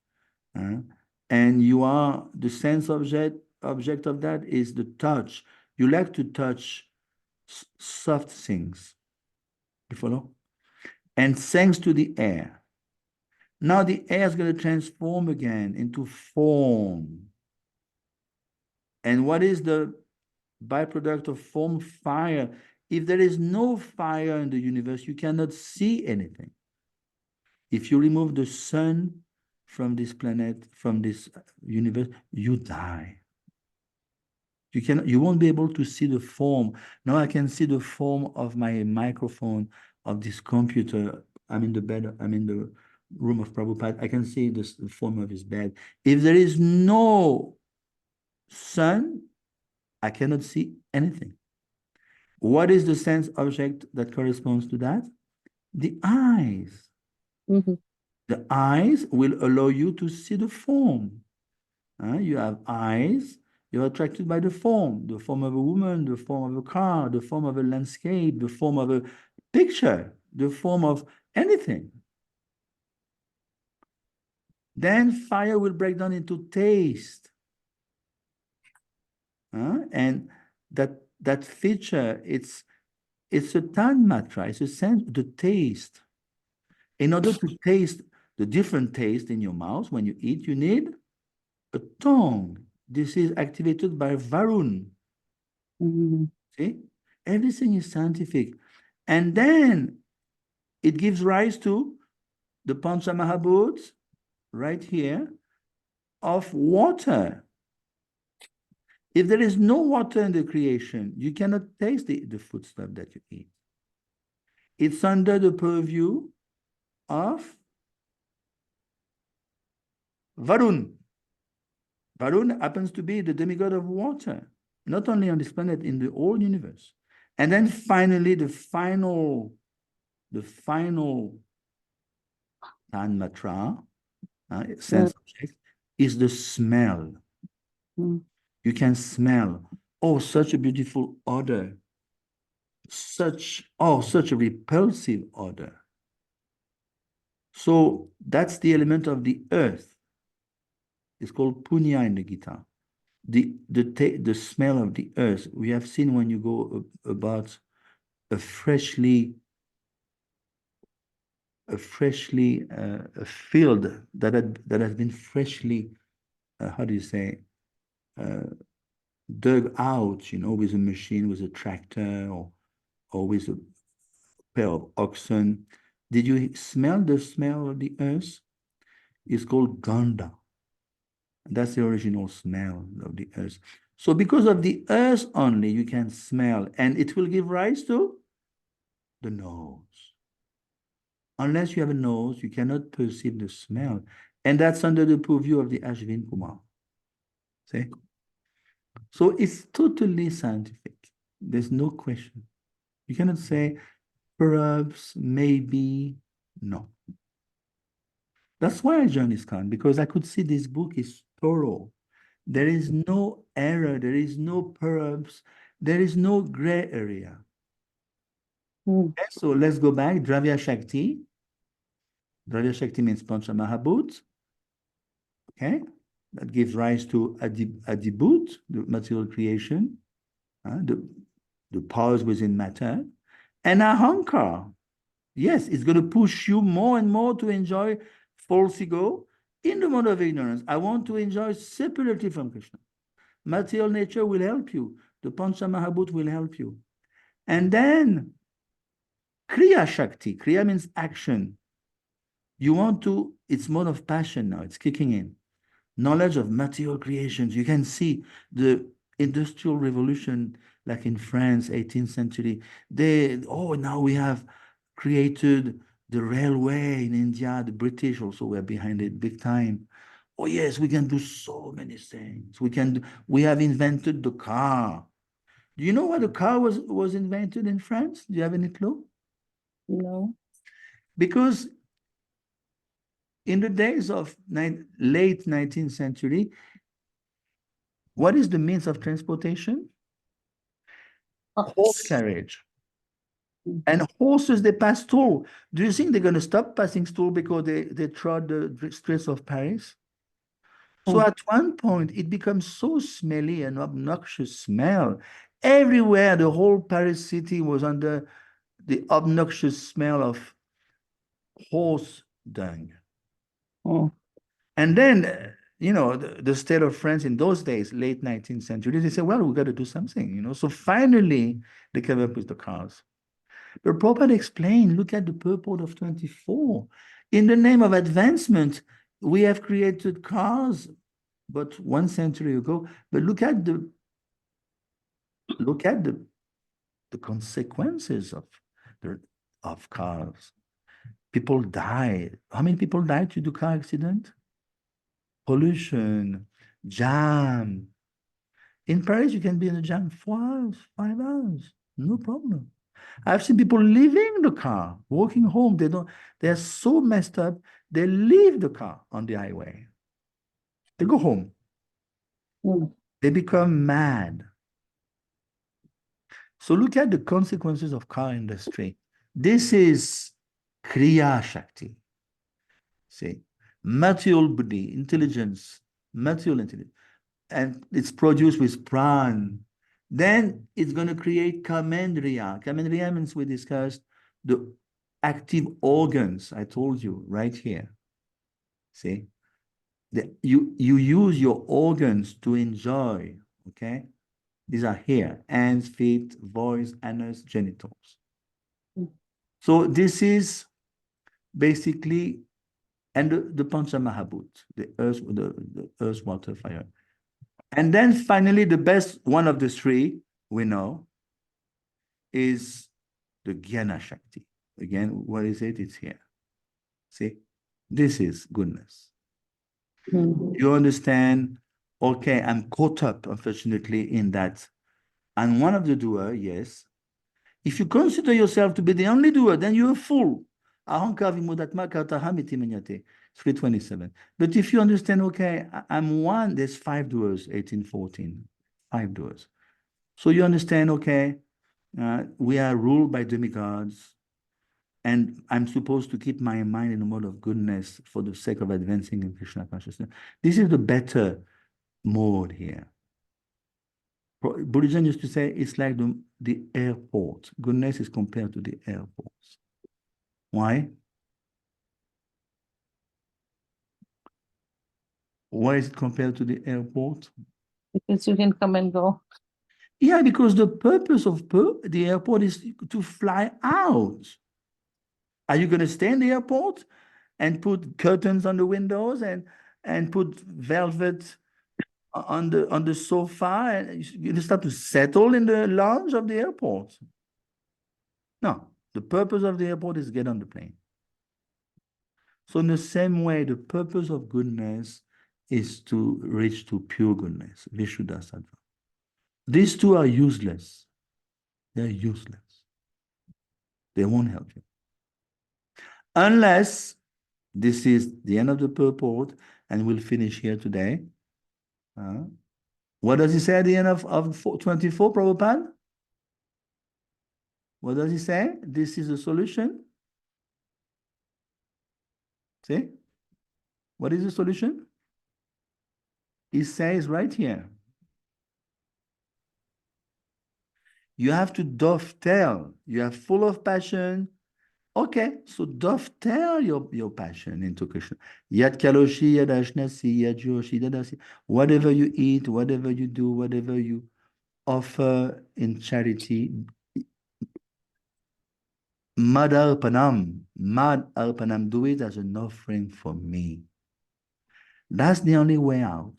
And you are, the sense object of that is the touch. You like to touch soft things. You follow? And thanks to the air. Now the air is going to transform again into form. And what is the byproduct of form? Fire. If there is no fire in the universe, you cannot see anything. If you remove the sun from this planet, from this universe, you die. You won't be able to see the form. Now I can see the form of my microphone, of this computer. I'm in the bed, I'm in the room of Prabhupada. I can see the form of his bed. If there is no sun, I cannot see anything. What is the sense object that corresponds to that? The eyes. Mhm. The eyes will allow you to see the form. You have eyes, you're attracted by the form of a woman, the form of a car, the form of a landscape, the form of a picture, the form of anything. Then fire will break down into taste. And that feature, it's a tanmatra, it's a sense, the taste. In order to taste the different taste in your mouth, when you eat, you need a tongue. This is activated by Varun. Mhm. See? Everything is scientific. And then it gives rise to the Pancha Mahabhuts, right here, of water. If there is no water in the creation, you cannot taste the foodstuff that you eat. It's under the purview of Varun. Varun happens to be the demigod of water, not only on this planet, in the whole universe. And then finally, the final tanmatra, sense object, is the smell. Mm. You can smell, oh, such a beautiful odor, such a repulsive odor. So that's the element of the earth. It's called punya in the Gita. The smell of the earth. We have seen when you go about a field that has been freshly, how do you say, dug out, with a machine, with a tractor, or with a pair of oxen. Did you smell the smell of the earth? It's called ganda. That's the original smell of the earth. So because of the earth only, you can smell, and it will give rise to the nose. Unless you have a nose, you cannot perceive the smell. And that's under the purview of the Ashvin Kumar. See? So it's totally scientific. There's no question. You cannot say, perhaps, maybe, no. That's why I joined ISKCON, because I could see this book is thorough. There is no error, there is no perhaps, there is no gray area. Mm. Okay, so let's go back. Dravya Shakti. Dravya Shakti means Pancha Mahabhut. Okay, that gives rise to Adibhut, the material creation, the powers within matter, and Ahankar. Yes, it's going to push you more and more to enjoy false ego in the mode of ignorance. I want to enjoy separately from Krishna. Material nature will help you. The Pancha Mahabhut will help you. And then Kriya Shakti. Kriya means action. You want to, it's mode of passion now. It's kicking in. Knowledge of material creations. You can see the industrial revolution, like in France, 18th century. Now we have created the railway in India. The British also were behind it big time. Oh yes, we can do so many things. We have invented the car. Do you know why the car was invented in France? Do you have any clue? No. Because in the days of late 19th century, what is the means of transportation? Horse carriage. And horses, they pass through. Do you think they're going to stop passing through because they trod the streets of Paris? So at one point, it becomes so smelly and obnoxious smell. Everywhere, the whole Paris city was under the obnoxious smell of horse dung. Oh. And then, the state of France in those days, late 19th century, they said, well, we got to do something, So finally, they came up with the cars. But Prabhupada explained, look at the purport of 24. In the name of advancement, we have created cars, but 1 century ago. But look at the consequences of cars. People die. How many people died due to car accident? Pollution, jam. In Paris, you can be in a jam 4 hours, 5 hours, no problem. I've seen people leaving the car, walking home. They're so messed up, they leave the car on the highway. They go home. Mm. They become mad. So look at the consequences of car industry. This is Kriya Shakti. See, material buddhi, intelligence, material intelligence, and it's produced with pran. Then it's going to create kamendriya. Kamendriya means, we discussed the active organs. I told you right here. See, you use your organs to enjoy. Okay, these are here: hands, feet, voice, anus, genitals. So this is basically, and the Pancha Mahabhut, the earth, water, fire. And then finally, the best one of the three we know is the Jnana Shakti. Again, what is it? It's here. See, this is goodness. You understand? Okay, I'm caught up, unfortunately, in that. And one of the doer, yes, If you consider yourself to be the only doer, then you're a fool. 327. But if you understand, okay, I'm one, there's 5 doers, 1814, 5 doers. So you understand, okay, we are ruled by demigods, and I'm supposed to keep my mind in a mode of goodness for the sake of advancing in Krishna consciousness. This is the better mode here. Buddhism used to say it's like the airport. Goodness is compared to the airport. Why? Why is it compared to the airport? Because you can come and go. Yeah, because the purpose of the airport is to fly out. Are you going to stay in the airport and put curtains on the windows and put velvet on the sofa, and you start to settle in the lounge of the airport? No, the purpose of the airport is get on the plane. So in the same way, the purpose of goodness is to reach to pure goodness, Vishuddha Sattva. These two are useless. They're useless. They won't help you. Unless this is the end of the purport, and we'll finish here today. What does he say at the end of 24, Prabhupada? What does he say? This is the solution. See? What is the solution? He says right here. You have to dovetail. You are full of passion. Okay, so dovetail your passion into Krishna. Yad kaloshi, yad ashnasi, yad joshi, dadasi. Whatever you eat, whatever you do, whatever you offer in charity, mad arpanam, do it as an offering for me. That's the only way out.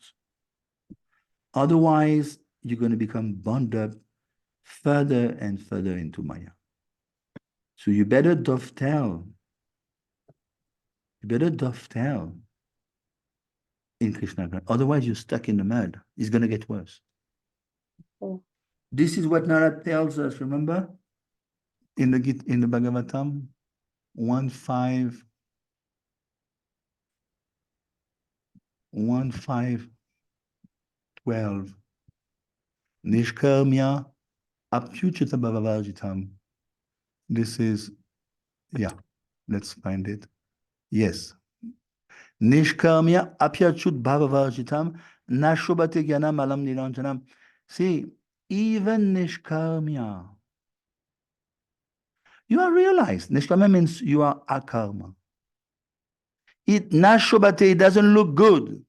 Otherwise, you're going to become bound up further and further into Maya. So you better dovetail. You better dovetail in Krishna. Otherwise, you're stuck in the mud. It's going to get worse. Oh. This is what Narad tells us, remember? In the Bhagavatam, 1.5.12. Nishkarmya apyuchita bhavavarjitam. This is, yeah, let's find it. Yes. Nishkarmya apyachut bhavavarjitam nashobate gyanam alam niranjanam. See, even nishkarmya, you are realized. Nishkarmya means you are akarma. It nashobate, it doesn't look good.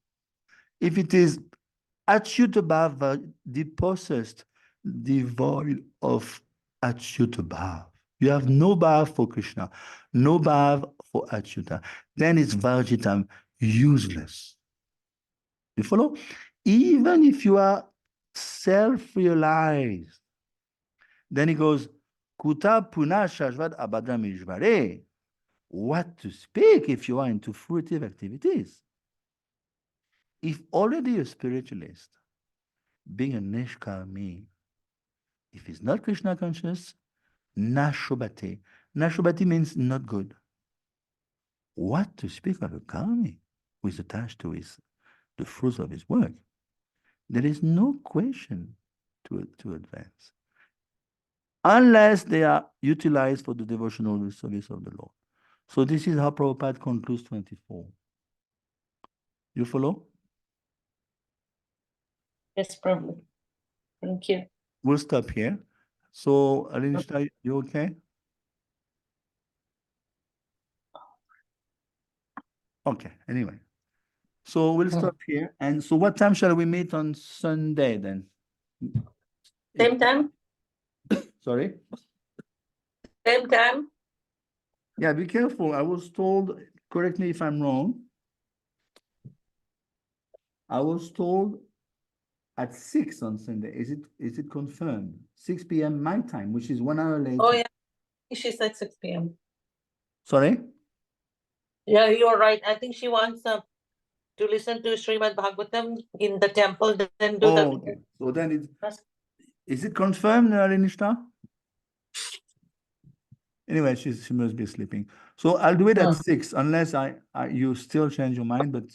If it is achyuta bhava, depossessed, devoid of achyuta bhava. You have no bhav for Krishna, no bhav for achyuta. Then it's varjitam, useless. You follow? Even if you are self-realized, then he goes, Kuta puna shashvat abadram ishvare. What to speak if you are into fruitive activities? If already a spiritualist, being a nishkarmi, if he's not Krishna conscious, nashobate. Nashobate means not good. What to speak of a karmi who is attached to the fruits of his work? There is no question to advance, unless they are utilized for the devotional service of the Lord. So this is how Prabhupada concludes 24. You follow? Yes, Prabhu. Thank you. We'll stop here. So, Alinishta, you okay? Okay, anyway. So we'll stop here. And so what time shall we meet on Sunday then? Same time? Sorry? Same time? Yeah, be careful. I was told, correct me if I'm wrong. I was told at 6 on Sunday. Is it confirmed? 6 p.m. my time, which is 1 hour later. Oh, yeah. She said 6 p.m. Sorry? Yeah, you're right. I think she wants to listen to Srimad Bhagavatam in the temple, then do Oh, okay. So then is it confirmed, Alinishta? Anyway, she must be sleeping. So I'll do it at Ah. 6, unless you still change your mind, but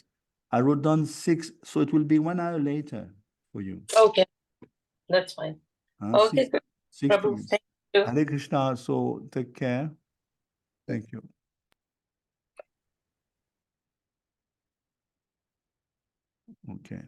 I wrote down 6, so it will be 1 hour later for you. Okay, that's fine. Okay, Six- good. 60 Prabhu, minutes. thank you. Hare Krishna, so take care. Thank you. Okay.